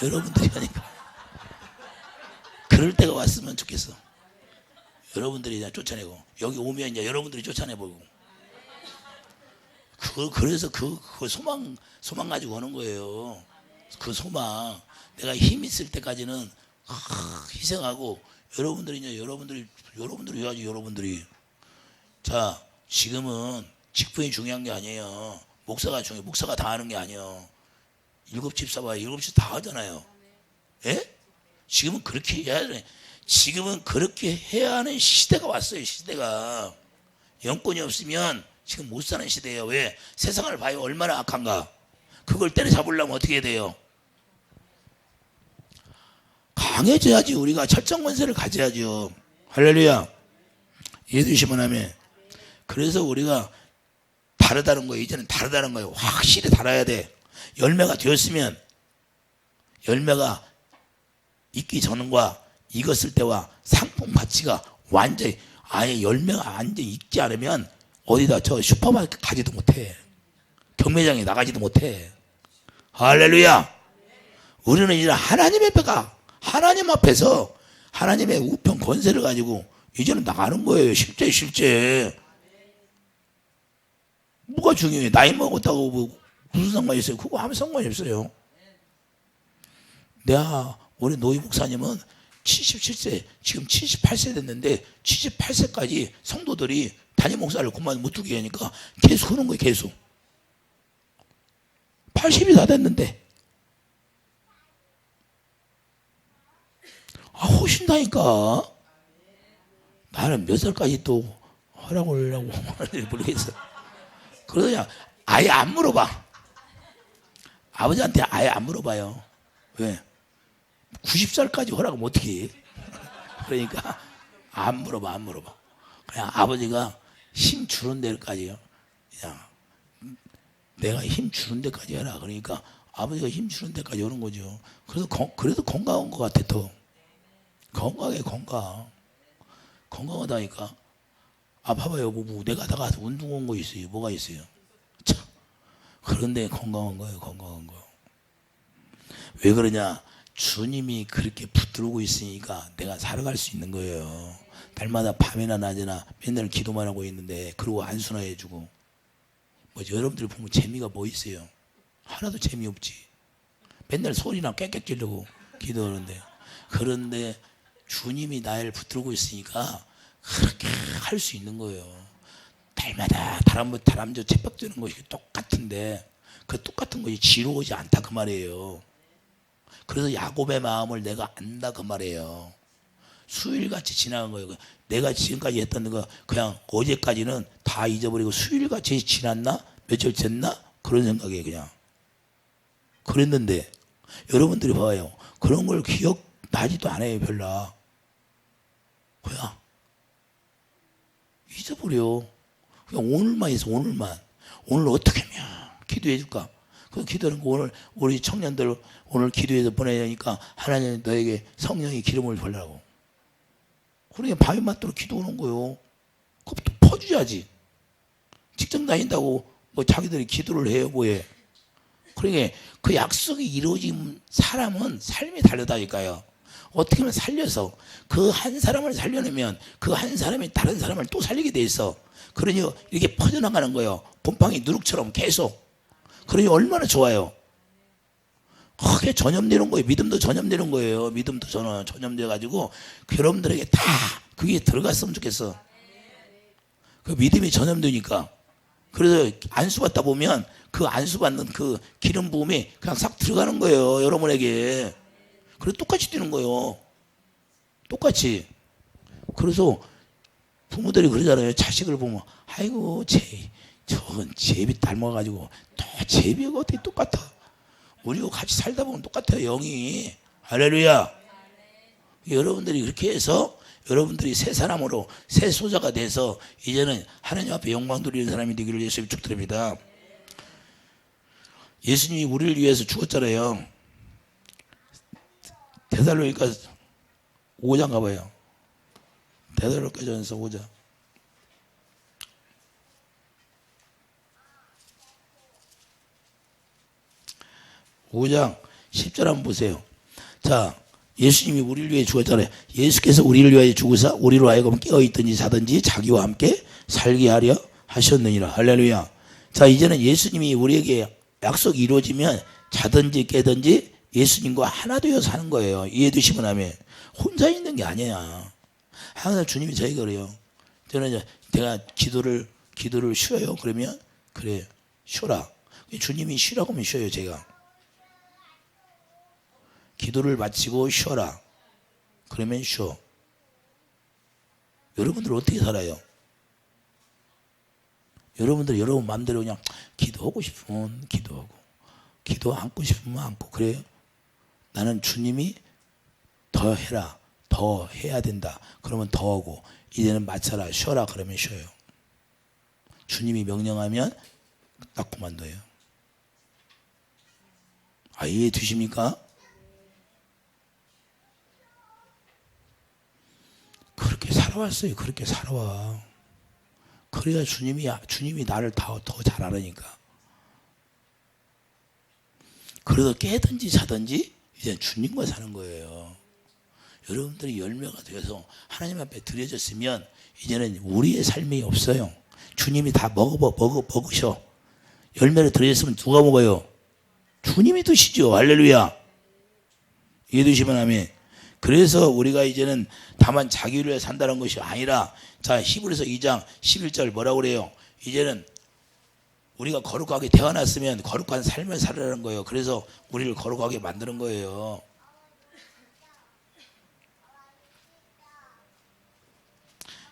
여러분들이 하니까. 그럴 때가 왔으면 좋겠어. 여러분들이 그냥 쫓아내고 여기 오면 이제 여러분들이 쫓아내보고. 그래서 그 소망 가지고 오는 거예요. 그 소망. 내가 힘 있을 때까지는 희생하고 여러분들이 해야지. 여러분들이. 자, 지금은 직분이 중요한 게 아니에요. 목사가 중요해. 목사가 다 하는 게 아니에요. 일곱 집 사봐요. 일곱 집 다 하잖아요. 예? 지금은 그렇게 해야 돼. 지금은 그렇게 해야 하는 시대가 왔어요. 시대가. 영권이 없으면 지금 못 사는 시대예요. 왜? 세상을 봐요. 얼마나 악한가. 그걸 때려잡으려면 어떻게 해야 돼요? 강해져야지. 우리가 철저한 권세를 가져야죠. 할렐루야. 이해되시면 하면. 그래서 우리가 다르다는 거예요. 이제는 다르다는 거예요. 확실히 달아야 돼. 열매가 되었으면 열매가 익기 전과 익었을 때와 상품 가치가 완전히 아예 열매가 완전히 익지 않으면 어디다 저 슈퍼마켓 가지도 못해. 경매장에 나가지도 못해. 할렐루야. 우리는 이제 하나님의 배가 하나님 앞에서 하나님의 우편 권세를 가지고 이제는 나가는 거예요. 실제. 뭐가 중요해? 나이 먹었다고 뭐 무슨 상관이 있어요? 그거 아무 상관이 없어요. 우리 노희 목사님은 77세, 지금 78세 됐는데 78세까지 성도들이 담임 목사를 그만 못 두게 하니까 계속 하는 거예요. 계속. 80이 다 됐는데. 하신다니까. 나는 몇 살까지 또 하라고 하려고 모르겠어. 그래서 그냥 아예 안 물어봐. 아버지한테 아예 안 물어봐요. 왜? 90살까지 하라고 어떻게 해? 그러니까 안 물어봐. 그냥 아버지가 힘 주는 데까지요. 그냥 내가 힘 주는 데까지 해라. 그러니까 아버지가 힘 주는 데까지 오는 거죠. 그래도 건강한 것 같아. 더 건강해. 건강하다니까. 봐봐요. 뭐 내가 나가서 운동 온 거 있어요. 뭐가 있어요? 참. 그런데 건강한 거예요. 건강한 거. 왜 그러냐? 주님이 그렇게 붙들고 있으니까 내가 살아갈 수 있는 거예요. 날마다 밤이나 낮이나 맨날 기도만 하고 있는데, 그리고 안순화해주고. 뭐 여러분들 보면 재미가 뭐 있어요? 하나도 재미없지. 맨날 소리나 깨끗 지르고 기도하는데. 그런데 주님이 나를 붙들고 있으니까 그렇게 할 수 있는 거예요. 날마다 다람쥐 채박 드는 것이 똑같은데 그 똑같은 것이 지루하지 않다 그 말이에요. 그래서 야곱의 마음을 내가 안다 그 말이에요. 수일같이 지나간 거예요. 내가 지금까지 했던 거 그냥 어제까지는 다 잊어버리고 수일같이 지났나? 며칠 됐나? 그런 생각이에요. 그냥 그랬는데 여러분들이 봐요. 그런 걸 기억나지도 않아요. 별로. 그냥 잊어버려. 그냥 오늘만 있어. 오늘 어떻게 하면 기도해 줄까? 그 기도하는 거 오늘 우리 청년들 오늘 기도해서 보내야 하니까 하나님 너에게 성령의 기름을 벌라고. 그러니까 밤이 맞도록 기도 오는 거예요. 그것도 퍼줘야지. 직장 다닌다고 뭐 자기들이 기도를 해요. 뭐해. 그러니까 그 약속이 이루어진 사람은 삶이 다르다니까요. 어떻게 하면 살려서 그 한 사람을 살려내면 그 한 사람이 다른 사람을 또 살리게 돼 있어. 그러니 이렇게 퍼져나가는 거예요. 곰팡이 누룩처럼 계속. 그러니 얼마나 좋아요. 크게 전염되는 거예요. 믿음도 전염되는 거예요. 믿음도 전염돼가지고 여러분들에게 다 그게 들어갔으면 좋겠어. 그 믿음이 전염되니까. 그래서 안수 받다 보면 그 안수 받는 그 기름 부음이 그냥 싹 들어가는 거예요. 여러분에게. 그래서 똑같이 뛰는 거예요. 똑같이. 그래서 부모들이 그러잖아요. 자식을 보면 아이고 저건 제비 닮아가지고 또 제비가 어떻게 똑같아. 우리가 같이 살다 보면 똑같아요. 영이. 할렐루야. 여러분들이 그렇게 해서 여러분들이 새 사람으로 새 소자가 돼서 이제는 하나님 앞에 영광 돌리는 사람이 되기를 예수님 축드립니다. 예수님이 우리를 위해서 죽었잖아요. 데살로니가 5장 가봐요. 데살로니가전서 5장. 5장 10절 한번 보세요. 자, 예수님이 우리를 위해 죽었잖아요. 예수께서 우리를 위하여 죽으사 우리로 하여금 깨어있든지 자든지 자기와 함께 살게 하려 하셨느니라. 할렐루야. 자, 이제는 예수님이 우리에게 약속이 이루어지면 자든지 깨든지 예수님과 하나 되어 사는 거예요. 이해되시면 하면 혼자 있는 게 아니야. 항상 주님이 저희가 그래요. 저는 이제 내가 기도를 쉬어요. 그러면 그래 쉬어라. 주님이 쉬라고 하면 쉬어요. 제가 기도를 마치고 쉬어라. 그러면 쉬어. 여러분들 어떻게 살아요? 여러분들 여러분 마음대로 그냥 기도하고 싶으면 기도하고 기도 안고 싶으면 안고 그래요? 나는 주님이 더 해라. 더 해야 된다. 그러면 더 하고 이제는 마쳐라. 쉬어라. 그러면 쉬어요. 주님이 명령하면 딱 그만둬요. 아, 이해 되십니까? 그렇게 살아왔어요. 그렇게 살아와. 그래야 주님이 나를 더 잘 알으니까. 그래서 깨든지 자든지 이제 주님과 사는 거예요. 여러분들이 열매가 되어서 하나님 앞에 드려졌으면 이제는 우리의 삶이 없어요. 주님이 다 먹으셔. 열매를 드려졌으면 누가 먹어요? 주님이 드시죠. 할렐루야. 이해되시면 아멘. 그래서 우리가 이제는 다만 자기를 위해 산다는 것이 아니라, 자, 히브리서 2장 11절 뭐라고 그래요? 이제는 우리가 거룩하게 태어났으면 거룩한 삶을 살으라는 거예요. 그래서 우리를 거룩하게 만드는 거예요.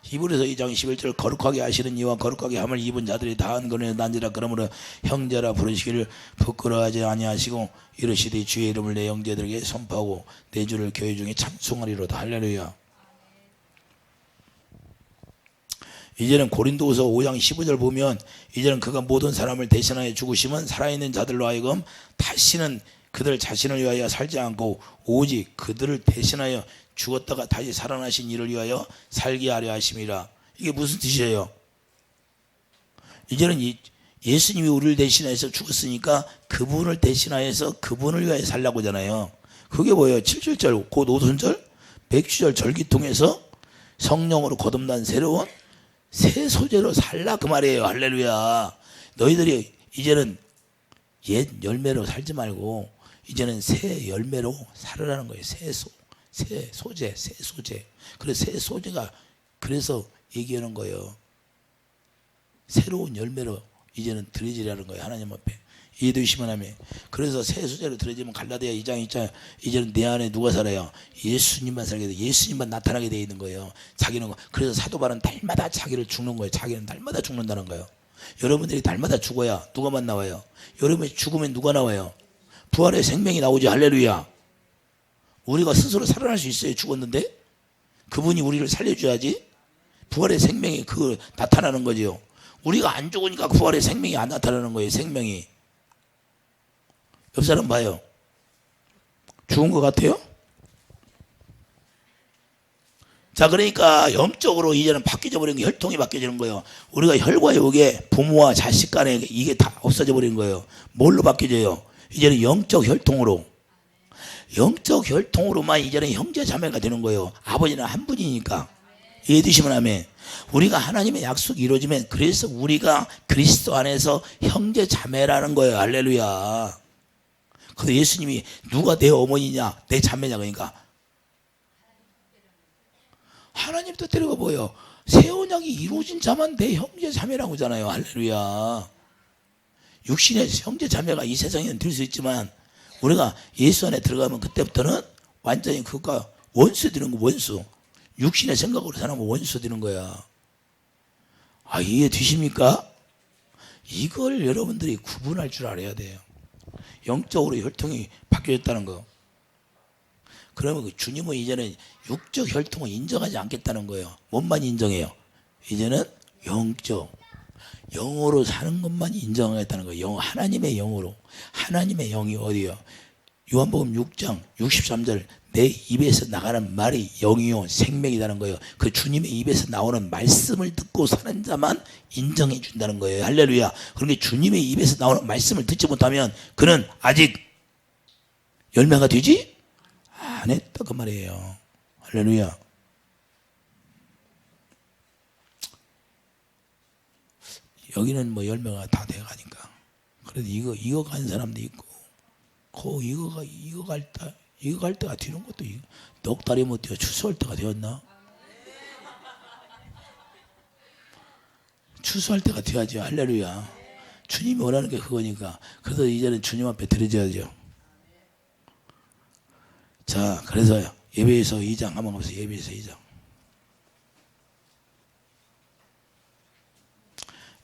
히브리서 2장 11절 거룩하게 하시는 이와 거룩하게 함을 입은 자들이 다한 거는 난지라. 그러므로 형제라 부르시기를 부끄러워하지 아니하시고 이르시되 주의 이름을 내 형제들에게 선포하고 내 주를 교회 중에 찬송하리로다. 할렐루야. 이제는 고린도후서 5장 15절 보면 이제는 그가 모든 사람을 대신하여 죽으시면 살아있는 자들로 하여금 다시는 그들 자신을 위하여 살지 않고 오직 그들을 대신하여 죽었다가 다시 살아나신 이를 위하여 살게 하려 하심이라. 이게 무슨 뜻이에요? 이제는 예수님이 우리를 대신해서 죽었으니까 그분을 대신하여서 그분을 위하여 살라고 하잖아요. 그게 뭐예요? 7절절 곧 오순절 백주절 절기 통해서 성령으로 거듭난 새로운 새 소재로 살라 그 말이에요. 할렐루야. 너희들이 이제는 옛 열매로 살지 말고 이제는 새 열매로 살으라는 거예요. 새 소재. 그래서 새 소재가 그래서 얘기하는 거예요. 새로운 열매로 이제는 드려지라는 거예요. 하나님 앞에. 이해되시면 하면. 그래서 새 소재로 드려지면 갈라디아 2장 2장 이제는 내 안에 누가 살아요? 예수님만 살게 돼. 예수님만 나타나게 돼 있는 거예요. 자기는. 그래서 사도 바울은 날마다 자기를 죽는 거예요. 자기는 날마다 죽는다는 거예요. 여러분들이 날마다 죽어야 누가만 나와요? 여러분이 죽으면 누가 나와요? 부활의 생명이 나오지. 할렐루야. 우리가 스스로 살아날 수 있어요. 죽었는데 그분이 우리를 살려줘야지. 부활의 생명이 그 나타나는 거죠. 우리가 안 죽으니까 부활의 생명이 안 나타나는 거예요. 생명이. 옆 사람 봐요. 죽은 것 같아요? 자, 그러니까 영적으로 이제는 바뀌어져 버린 게 혈통이 바뀌어지는 거예요. 우리가 혈과 육에 부모와 자식 간에 이게 다 없어져 버린 거예요. 뭘로 바뀌어져요? 이제는 영적 혈통으로. 영적 혈통으로만 이제는 형제 자매가 되는 거예요. 아버지는 한 분이니까. 이해되시면 하면 우리가 하나님의 약속이 이루어지면 그래서 우리가 그리스도 안에서 형제 자매라는 거예요. 할렐루야. 그래서 예수님이 누가 내 어머니냐 내 자매냐 그러니까 하나님 뜻대로가 뭐예요? 새 언약이 이루어진 자만 내 형제 자매라고 하잖아요. 할렐루야. 육신의 형제 자매가 이 세상에는 될 수 있지만 우리가 예수 안에 들어가면 그때부터는 완전히 그것과 원수 되는 거. 원수. 육신의 생각으로 사는 거 원수 되는 거야. 아, 이해 되십니까? 이걸 여러분들이 구분할 줄 알아야 돼요. 영적으로 혈통이 바뀌어졌다는 거. 그러면 주님은 이제는 육적 혈통을 인정하지 않겠다는 거예요. 뭔만 인정해요? 이제는 영적, 영으로 사는 것만 인정하겠다는 거예요. 하나님의 영으로. 하나님의 영이 어디요? 요한복음 6장 63절 내 입에서 나가는 말이 영이요 생명이라는 거예요. 그 주님의 입에서 나오는 말씀을 듣고 사는 자만 인정해 준다는 거예요. 할렐루야. 그러니까 주님의 입에서 나오는 말씀을 듣지 못하면 그는 아직 열매가 되지 안 했다 그 말이에요. 할렐루야. 여기는 뭐 열매가 다 돼가니까. 그래도 이거 간 사람도 있고 이거 갈 때가 되는 것도 넉 달이 못 되어 추수할 때가 되었나? 추수할 때가 되어야죠. 할렐루야. 주님이 원하는 게 그거니까. 그래서 이제는 주님 앞에 드려져야죠. 자, 그래서 예배에서 2장 한번 가보세요. 예배에서 2장.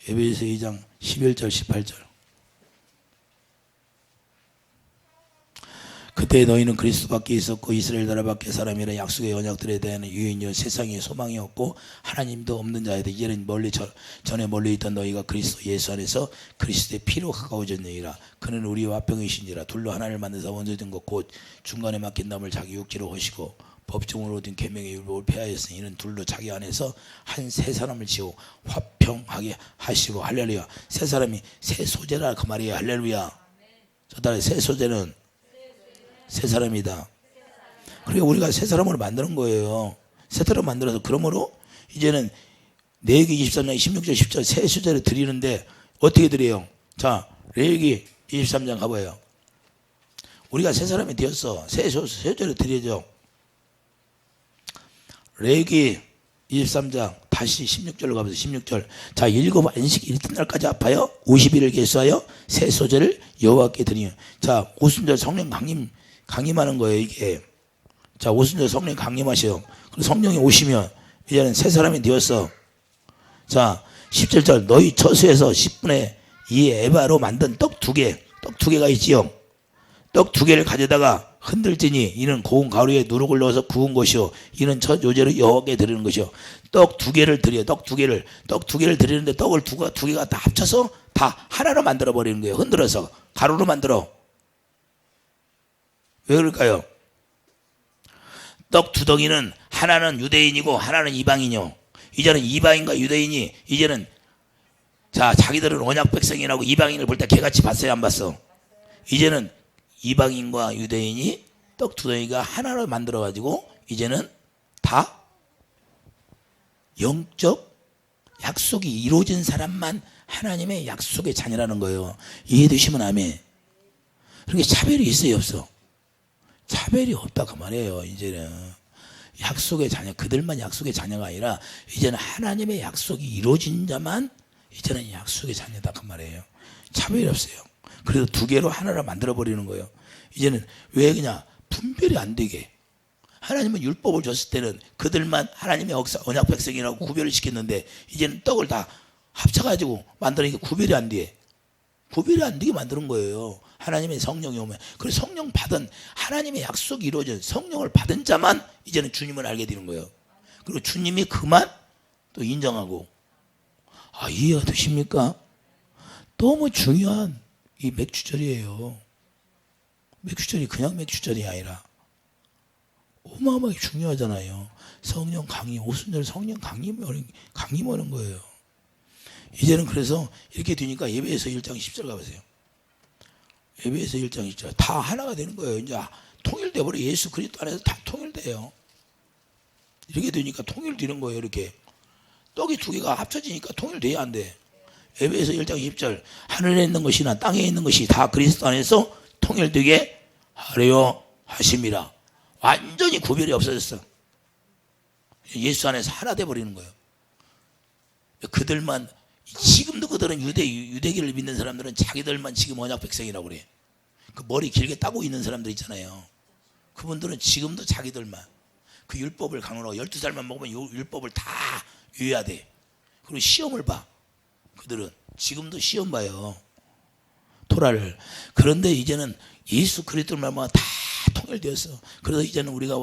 예배에서 2장 11절 18절. 그때 너희는 그리스도 밖에 있었고 이스라엘 나라 밖에 사람이라 약속의 언약들에 대한 유인이요 세상에 소망이 없고 하나님도 없는 자에게 이제는 전에 멀리 있던 너희가 그리스도 예수 안에서 그리스도의 피로 가까워졌느니라. 그는 우리와 화평이신지라. 둘로 하나를 만드사 원수된 것 곧 중간에 막힌 남을 자기 육체로 하시고 법정으로 얻은 계명의 율법을 폐하였으니 이는 둘로 자기 안에서 한 세 사람을 지어 화평하게 하시고. 할렐루야. 세 사람이 세 소재라 그 말이에요. 할렐루야. 저 딸의 세 소재는 세 사람이다. 그러니까 우리가 세 사람으로 만드는 거예요. 세 사람 만들어서 그러므로 이제는 레위기 23장 16절 10절 세 소재를 드리는데 어떻게 드려요? 자, 레위기 23장 가봐요. 우리가 세 사람이 되었어. 세 소재를 드려죠. 레위기 23장 다시 16절로 가보세요. 16절. 자, 일곱 안식 이튿날까지 아파요. 50일을 계수하여 세 소재를 여호와께 드리요. 자, 오순절 성령 강림하는 거예요, 이게. 자, 오순절 성령 강림하셔요. 그리고 성령이 오시면 이제는 세 사람이 되었어. 자, 17절. 너희 처소에서 10분의 2 에바로 만든 떡 두 개가 있지요. 떡 두 개를 가져다가 흔들지니 이는 고운 가루에 누룩을 넣어서 구운 것이요 이는 첫 요제로 여호와께 드리는 것이요. 떡 두 개를 드려요. 떡 두 개를 드리는데 떡을 두 개가 다 합쳐서 다 하나로 만들어 버리는 거예요. 흔들어서 가루로 만들어. 왜 그럴까요? 떡 두 덩이는 하나는 유대인이고 하나는 이방인이요. 이제는 이방인과 유대인이 이제는 자, 자기들은 언약 백성이라고 이방인을 볼 때 개같이 봤어요, 안 봤어? 이제는 이방인과 유대인이 떡 두 덩이가 하나로 만들어 가지고 이제는 다 영적 약속이 이루어진 사람만 하나님의 약속의 자녀라는 거예요. 이해되시면 아멘. 그러니까 차별이 있어요, 없어? 차별이 없다 그 말이에요. 이제는 약속의 자녀, 그들만 약속의 자녀가 아니라 이제는 하나님의 약속이 이루어진 자만 이제는 약속의 자녀다 그 말이에요. 차별이 없어요. 그래서 두 개로 하나로 만들어 버리는 거예요. 이제는 왜 그냥 분별이 안 되게. 하나님은 율법을 줬을 때는 그들만 하나님의 언약 백성이라고 구별을 시켰는데 이제는 떡을 다 합쳐가지고 만드니까 구별이 안 돼. 구별이 안 되게 만드는 거예요. 하나님의 성령이 오면. 그래서 성령 받은 하나님의 약속이 이루어진 성령을 받은 자만 이제는 주님을 알게 되는 거예요. 그리고 주님이 그만 또 인정하고. 아, 이해가 되십니까? 너무 중요한 이 맥주절이에요. 맥주절이 그냥 맥주절이 아니라 어마어마하게 중요하잖아요. 성령 강림, 오순절 성령 강림 오는 거예요. 이제는 그래서 이렇게 되니까 예배에서 1장 10절 가보세요. 예배에서 1장 10절 다 하나가 되는 거예요. 이제 통일돼 버려. 예수 그리스도 안에서 다 통일돼요. 이렇게 되니까 통일되는 거예요. 이렇게 떡이 두 개가 합쳐지니까 통일돼야 안 돼. 예배에서 1장 10절 하늘에 있는 것이나 땅에 있는 것이 다 그리스도 안에서 통일되게 하려 하심이라. 완전히 구별이 없어졌어. 예수 안에서 하나 돼버리는 거예요. 그들만 지금도 그들은 유대기를 믿는 사람들은 자기들만 지금 언약 백성이라고 그래. 그 머리 길게 따고 있는 사람들 있잖아요. 그분들은 지금도 자기들만 그 율법을 강론하고 12살만 먹으면 율법을 다 외워야 돼. 그리고 시험을 봐. 그들은 지금도 시험 봐요. 토라를. 그런데 이제는 예수 그리스도만 다 통일되었어. 그래서 이제는 우리가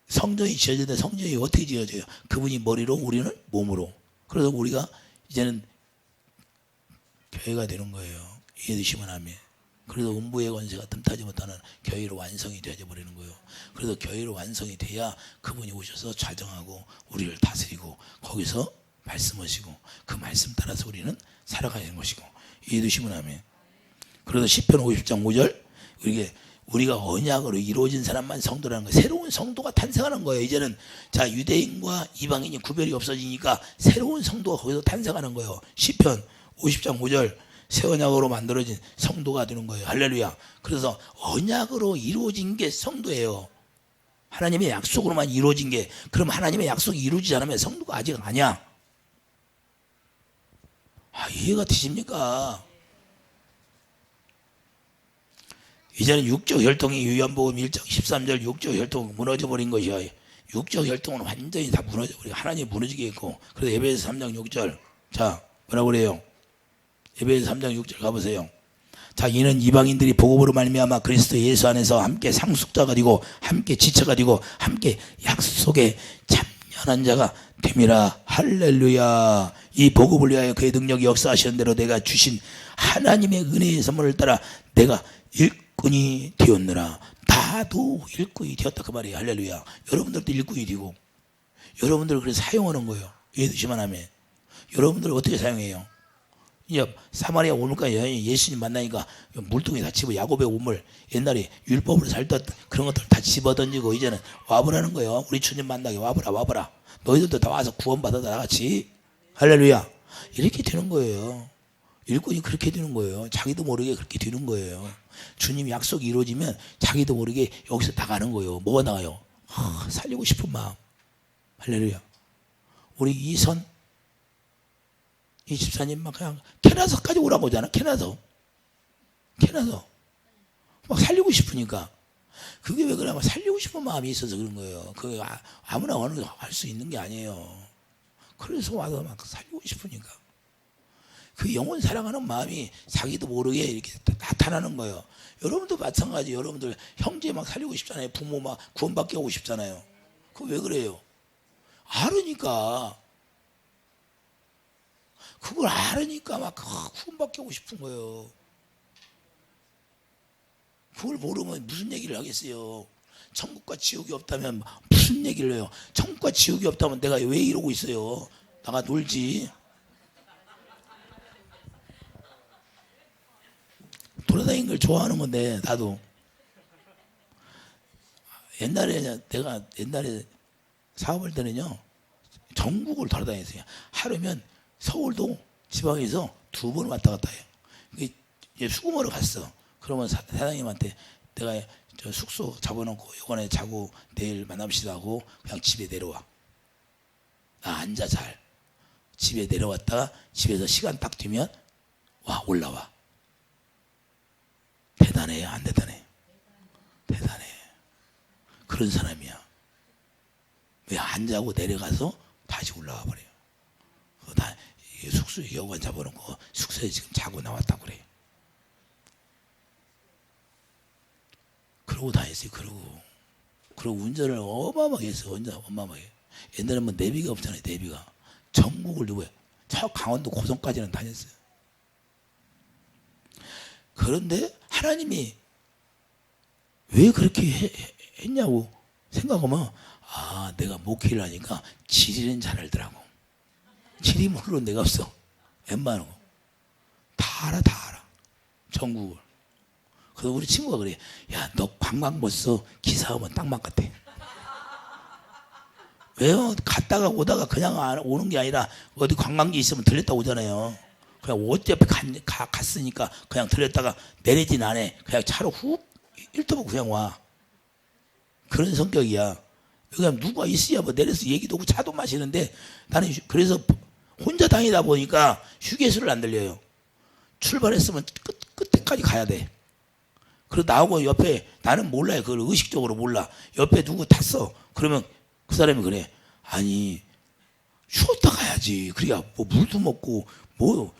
성전이 지어지는데 성전이 어떻게 지어져요? 그분이 머리로 우리는 몸으로. 그래서 우리가 이제는 교회가 되는 거예요. 이해되시면 아멘. 그래서 음부의 권세가 틈타지 못하는 교회로 완성이 되어져 버리는 거예요. 그래서 교회로 완성이 돼야 그분이 오셔서 좌정하고 우리를 다스리고 거기서 말씀하시고 그 말씀 따라서 우리는 살아가는 것이고. 이해되시면 아멘. 그래서 시편 50장 5절 우리가 언약으로 이루어진 사람만 성도라는 거예요. 새로운 성도가 탄생하는 거예요. 이제는 자, 유대인과 이방인이 구별이 없어지니까 새로운 성도가 거기서 탄생하는 거예요. 시편 50장 5절 새 언약으로 만들어진 성도가 되는 거예요. 할렐루야. 그래서 언약으로 이루어진 게 성도예요. 하나님의 약속으로만 이루어진 게, 그럼 하나님의 약속이 이루어지지 않으면 성도가 아직 아니야. 이해가 되십니까? 이제는 육적 혈통이 요한복음 1장 13절 육적 혈통 무너져 버린 것이야. 육적 혈통은 완전히 다 무너져 버리고 하나님이 무너지게 했고. 그래서 에베소 3장 6절. 자, 뭐라고 그래요? 에베소 3장 6절 가보세요. 자, 이는 이방인들이 복음으로 말미암아 그리스도 예수 안에서 함께 상속자가 되고 함께 지체가 되고 함께 약속에 참여한 자가 됨이라. 할렐루야. 이 복음을 위하여 그의 능력이 역사하시는 대로 내가 주신 하나님의 은혜의 선물을 따라 내가 일꾼이 되었느라. 나도 일꾼이 되었다 그 말이에요. 할렐루야. 여러분들도 일꾼이 되고, 여러분들을 그래서 사용하는 거예요. 예수만 하면. 여러분들을 어떻게 사용해요? 이제 사마리아 오물가 여인이 예수님 만나니까 물통에 다 집어, 야곱의 우물, 옛날에 율법으로 살던 그런 것들 다 집어 던지고 이제는 와보라는 거예요. 우리 주님 만나게 와보라. 너희들도 다 와서 구원받아 다 같이. 할렐루야. 이렇게 되는 거예요. 일꾼이 그렇게 되는 거예요. 자기도 모르게 그렇게 되는 거예요. 주님 약속이 이루어지면 자기도 모르게 여기서 나가는 거예요. 뭐가 나가요? 살리고 싶은 마음. 할렐루야. 우리 이선 이 집사님만 그냥 캐나다까지 오라고 하잖아. 캐나다 막 살리고 싶으니까. 그게 왜 그러냐면 살리고 싶은 마음이 있어서 그런 거예요. 그게 아무나 어느 할 수 있는 게 아니에요. 그래서 와서 막 살리고 싶으니까. 그 영혼 사랑하는 마음이 자기도 모르게 이렇게 나타나는 거예요. 여러분도 마찬가지. 여러분들 형제 막 살리고 싶잖아요. 부모 막 구원받게 하고 싶잖아요. 그거 왜 그래요? 알으니까. 그걸 알으니까 막 구원받게 하고 싶은 거예요. 그걸 모르면 무슨 얘기를 하겠어요? 천국과 지옥이 없다면 무슨 얘기를 해요? 천국과 지옥이 없다면 내가 왜 이러고 있어요? 나가 놀지. 돌아다니는 걸 좋아하는 건데 나도 내가 옛날에 사업할 때는요 전국을 돌아다녔어요. 하루면 서울도 지방에서 2번 왔다 갔다 해요. 이제 수금하러 갔어. 그러면 사장님한테 내가 저 숙소 잡아놓고 요번에 자고 내일 만납시다 하고 그냥 집에 내려와. 나 앉아 잘. 집에 내려왔다가 집에서 시간 딱 되면 올라와. 대단해요, 안 대단해? 대단해. 그런 사람이야. 왜 안 자고 내려가서 다시 올라와 버려요. 나 숙소에 여관 잡아놓고 숙소에 지금 자고 나왔다고 그래요. 그러고 다녔어요. 그러고 운전을 어마어마하게 했어요. 어마어마하게. 옛날에는 뭐 내비가 없잖아요. 내비가. 전국을 누구야? 저 강원도 고성까지는 다녔어요. 그런데 하나님이 왜 그렇게 했냐고 생각하면 내가 목회를 하니까 지리는 잘 알더라고. 지리 모르는 데가 없어. 웬만한 거. 다 알아. 전국을. 그래서 우리 친구가 그래. 야, 너 관광버스 기사하면 딱 맞같아. 왜요? 갔다가 오다가 그냥 오는 게 아니라 어디 관광지 있으면 들렸다 오잖아요. 그냥 어차피 갔으니까 그냥 들렸다가 내리진 않아. 그냥 차로 훅 일터보고 그냥 와. 그런 성격이야. 그냥 누가 있어야 뭐 내려서 얘기도 하고 차도 마시는데 나는 그래서 혼자 다니다 보니까 휴게소를 안 들려요. 출발했으면 끝에까지 가야 돼. 그리고 나오고 옆에 나는 몰라요. 그걸 의식적으로 몰라. 옆에 누구 탔어. 그러면 그 사람이 그래. 아니 쉬었다 가야지. 그러니까 뭐 물도 먹고 뭐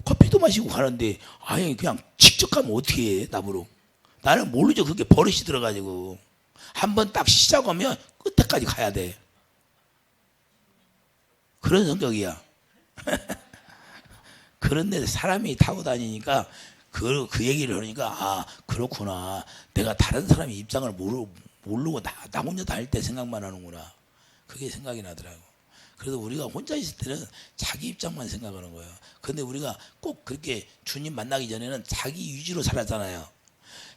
커피도 마시고 가는데 아예 그냥 직접 가면 어떻게 해 나보러. 나는 모르죠. 그게 버릇이 들어가지고 한번 딱 시작하면 끝에까지 가야 돼. 그런 성격이야. 그런데 사람이 타고 다니니까 그 얘기를 하니까 그렇구나. 내가 다른 사람의 입장을 모르고 나 혼자 다닐 때 생각만 하는구나. 그게 생각이 나더라고. 그래서 우리가 혼자 있을 때는 자기 입장만 생각하는 거예요. 근데 우리가 꼭 그렇게 주님 만나기 전에는 자기 위주로 살았잖아요.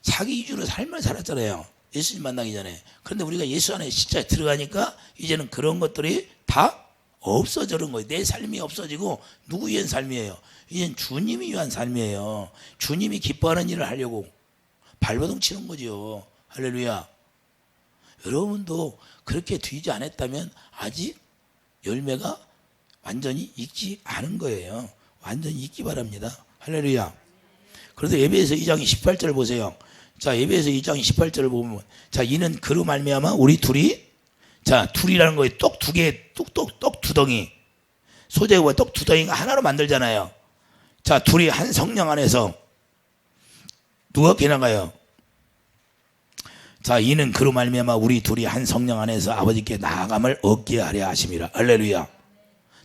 자기 위주로 삶을 살았잖아요. 예수님 만나기 전에. 그런데 우리가 예수 안에 진짜 들어가니까 이제는 그런 것들이 다 없어지는 거예요. 내 삶이 없어지고 누구 위한 삶이에요? 이젠 주님이 위한 삶이에요. 주님이 기뻐하는 일을 하려고 발버둥 치는 거죠. 할렐루야. 여러분도 그렇게 되지 않았다면 아직 열매가 완전히 익지 않은 거예요. 완전히 익기 바랍니다. 할렐루야. 그래서 에베소 2장 18절 보세요. 자, 에베소 2장 18절을 보면, 자, 이는 그로 말미암아 우리 둘이, 자, 둘이라는 거에 떡 두 개, 떡 두 덩이, 소재와 떡 두 덩이가 하나로 만들잖아요. 자, 둘이 한 성령 안에서 누가 개나가요? 자, 이는 그로 말미암아 우리 둘이 한 성령 안에서 아버지께 나아감을 얻게 하려 하심이라. 할렐루야.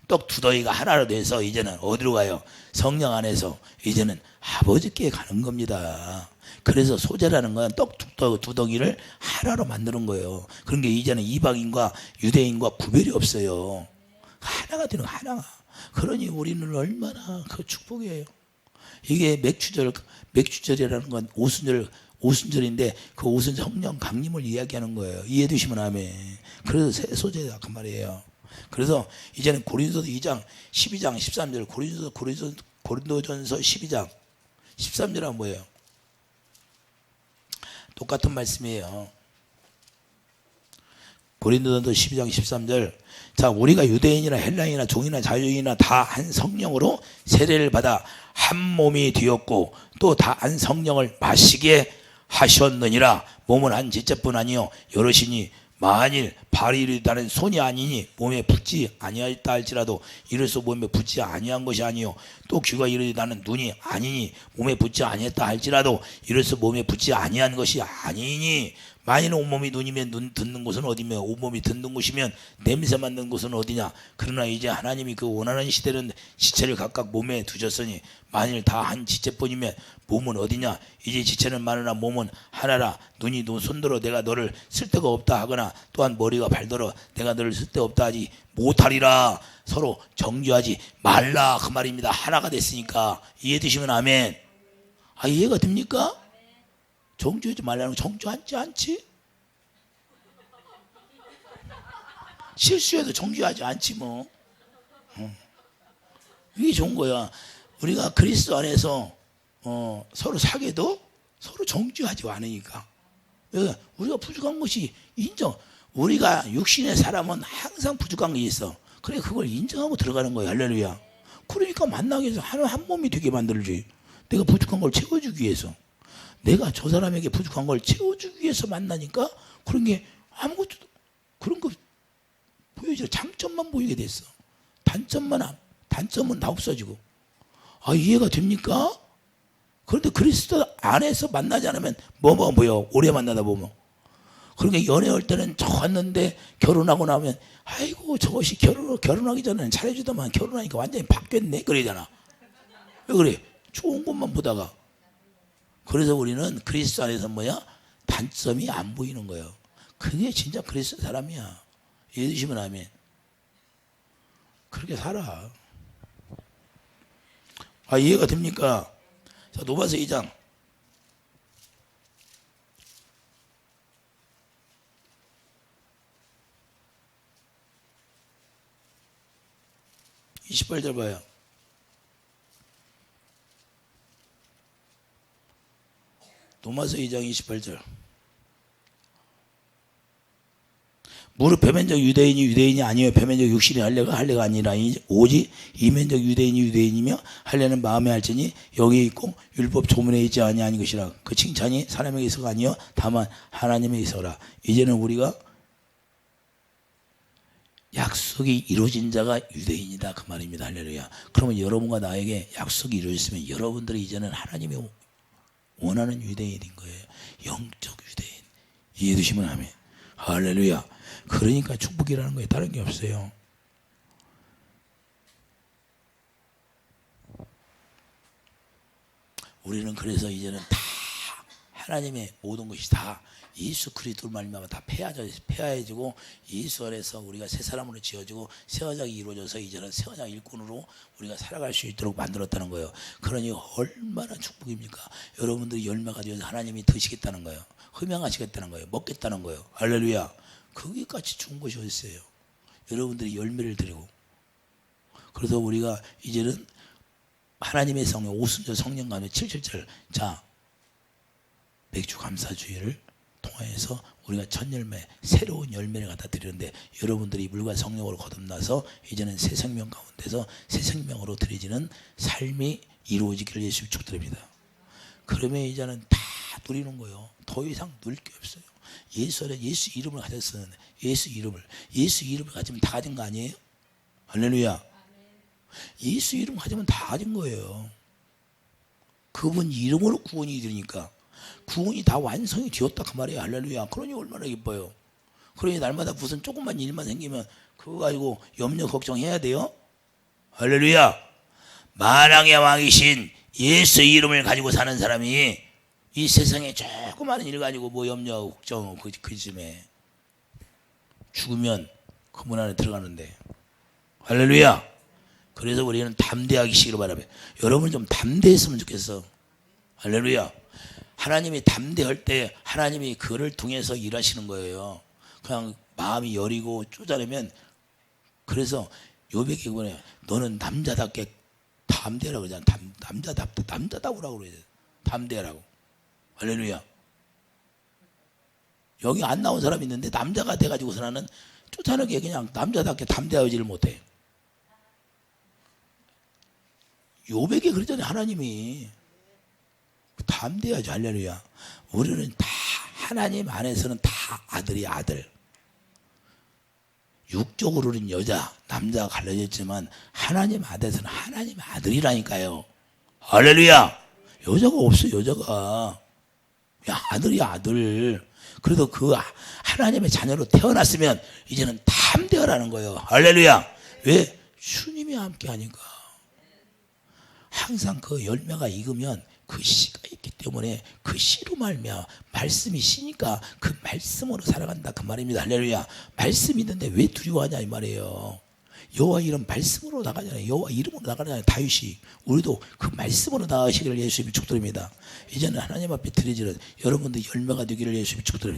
떡 두 덩이가 하나로 돼서 이제는 어디로 가요? 성령 안에서 이제는 아버지께 가는 겁니다. 그래서 소재라는 건 떡 두 덩이를 하나로 만드는 거예요. 그런 게 이제는 이방인과 유대인과 구별이 없어요. 하나가 되는 거, 하나가. 그러니 우리는 얼마나 그 축복이에요. 이게 맥주절이라는 건 오순절인데 그 오순절 성령 강림을 이야기하는 거예요. 이해해 주시면 아멘. 그래서 새 소재다 그 말이에요. 그래서 이제는 고린도서 2장 12장 13절 고린도전서 12장 13절은 뭐예요? 똑같은 말씀이에요. 고린도전서 12장 13절. 자, 우리가 유대인이나 헬라인이나 종이나 자유인이나 다 한 성령으로 세례를 받아 한 몸이 되었고 또 다 한 성령을 마시게 하셨느니라. 몸은 한 지체뿐 아니요 여럿이니 만일 발이 이르다는 손이 아니니 몸에 붙지 아니하였다 할지라도 이로써 몸에 붙지 아니한 것이 아니요 또 귀가 이르다는 눈이 아니니 몸에 붙지 아니했다 할지라도 이로써 몸에 붙지 아니한 것이 아니니 만일 온몸이 눈이면 눈 듣는 곳은 어디며 온몸이 듣는 곳이면 냄새 맡는 곳은 어디냐. 그러나 이제 하나님이 그 원하는 시대는 지체를 각각 몸에 두셨으니 만일 다 한 지체뿐이면 몸은 어디냐. 이제 지체는 많으나 몸은 하나라. 눈이 손들어 내가 너를 쓸데가 없다 하거나 또한 머리가 발들어 내가 너를 쓸데없다 하지 못하리라. 서로 정죄하지 말라 그 말입니다. 하나가 됐으니까. 이해되시면 아멘. 아, 이해가 됩니까? 정죄하지 말라는 거 정죄하지 않지? 실수해도 정죄하지 않지 뭐. 이게 좋은 거야. 우리가 그리스도 안에서 서로 사귀어도 서로 정죄하지 않으니까. 우리가 부족한 것이 인정. 우리가 육신의 사람은 항상 부족한 게 있어. 그래 그걸 인정하고 들어가는 거야. 할렐루야. 그러니까 만나기 위해서 한 몸이 되게 만들지. 내가 부족한 걸 채워주기 위해서. 내가 저 사람에게 부족한 걸 채워주기 위해서 만나니까 그런 게 아무것도 그런 거 보여줘. 장점만 보이게 됐어. 단점은 다 없어지고. 아, 이해가 됩니까? 그런데 그리스도 안에서 만나지 않으면 뭐가 보여? 오래 만나다 보면. 그러니까 연애할 때는 좋았는데 결혼하고 나면 아이고 저것이 결혼하기 전에는 잘해주더만 결혼하니까 완전히 바뀌었네 그러잖아. 왜 그래? 좋은 것만 보다가. 그래서 우리는 그리스도 안에서 뭐야? 단점이 안 보이는 거예요. 그게 진짜 그리스도 사람이야. 이해되시면 아멘. 그렇게 살아. 아, 이해가 됩니까? 자, 로마서 2장 28절 봐요. 로마서 2장 28절. 무릇 배면적 유대인이 아니요 배면적 육신이 할례가 아니라 오직 이면적 유대인이 유대인이며 할례는 마음에 할지니 여기 있고 율법 조문에 있지 아니한 것이라. 그 칭찬이 사람에게 있어가 아니요 다만 하나님에 있어라. 이제는 우리가 약속이 이루어진 자가 유대인이다 그 말입니다. 할렐루야. 그러면 여러분과 나에게 약속이 이루어졌으면 여러분들이 이제는 하나님이 원하는 유대인인 거예요. 영적 유대인. 이해되시면 아멘. 할렐루야. 그러니까 축복이라는 거에 다른 게 없어요. 우리는 그래서 이제는 다 하나님의 모든 것이 다 예수 그리스도로 말미암아 다 폐하해지고 예수 안에서 우리가 새 사람으로 지어지고 새 언약이 이루어져서 이제는 새 언약 일꾼으로 우리가 살아갈 수 있도록 만들었다는 거예요. 그러니 얼마나 축복입니까? 여러분들이 열매가 되어서 하나님이 드시겠다는 거예요. 흠양하시겠다는 거예요. 먹겠다는 거예요. 할렐루야. 거기까지 좋은 것이 어디 있어요? 여러분들이 열매를 드리고 그래서 우리가 이제는 하나님의 성령, 오순절 성령 가운데 77절, 자, 맥주 감사주의를 통해서 우리가 첫 열매, 새로운 열매를 갖다 드리는데, 여러분들이 물과 성령으로 거듭나서 이제는 새 생명 가운데서 새 생명으로 드려지는 삶이 이루어지기를 예수님 축복드립니다. 그러면 이제는 다 누리는 거예요. 더 이상 누릴 게 없어요. 예수 이름을 가졌었는데, 예수 이름을 가지면 다 가진 거 아니에요? 할렐루야. 예수 이름 가지면 다 가진 거예요. 그분 이름으로 구원이 되니까 구원이 다 완성이 되었다 그 말이에요. 할렐루야. 그러니 얼마나 기뻐요. 그러니 날마다 무슨 조그만 일만 생기면 그거 가지고 염려 걱정해야 돼요? 할렐루야. 만왕의 왕이신 예수 이름을 가지고 사는 사람이 이 세상에 조그마한 일 가지고 뭐 염려하고 걱정하고 그 쯤에 죽으면 그문 안에 들어가는데. 할렐루야. 그래서 우리는 담대하시기를 바라요. 여러분 좀 담대했으면 좋겠어. 할렐루야. 하나님이 담대할 때 하나님이 그를 통해서 일하시는 거예요. 그냥 마음이 여리고 쪼잔하면, 그래서 요백이 뭐냐, 너는 남자답게 담대라고 그러잖아. 남자다우라고 그래야 돼. 담대라고. 할렐루야. 여기 안 나온 사람이 있는데 남자가 돼가지고서 나는 쪼잔하게 그냥 남자답게 담대하지를 못해. 요백이 그러잖아요. 하나님이 담대하죠. 할렐루야. 우리는 다 하나님 안에서는 다 아들이야, 아들. 육적으로는 여자, 남자가 갈라졌지만 하나님 안에서는 하나님 아들이라니까요. 할렐루야. 여자가 없어, 여자가. 야, 아들이야, 아들. 그래도 그 하나님의 자녀로 태어났으면 이제는 담대하라는 거예요. 할렐루야. 왜? 주님이 함께 하니까. 항상 그 열매가 익으면 그 씨가 있기 때문에 그 씨로 말미암아 말씀이 씨니까 그 말씀으로 살아간다 그 말입니다. 할렐루야. 말씀이 있는데 왜 두려워하냐 이 말이에요. 여호와 이름 말씀으로 나가잖아요. 여호와 이름으로 나가잖아요. 다윗이. 우리도 그 말씀으로 나가시기를 예수님이 축복드립니다. 이제는 하나님 앞에 드리지는 여러분들 열매가 되기를 예수님이 축복드립니다.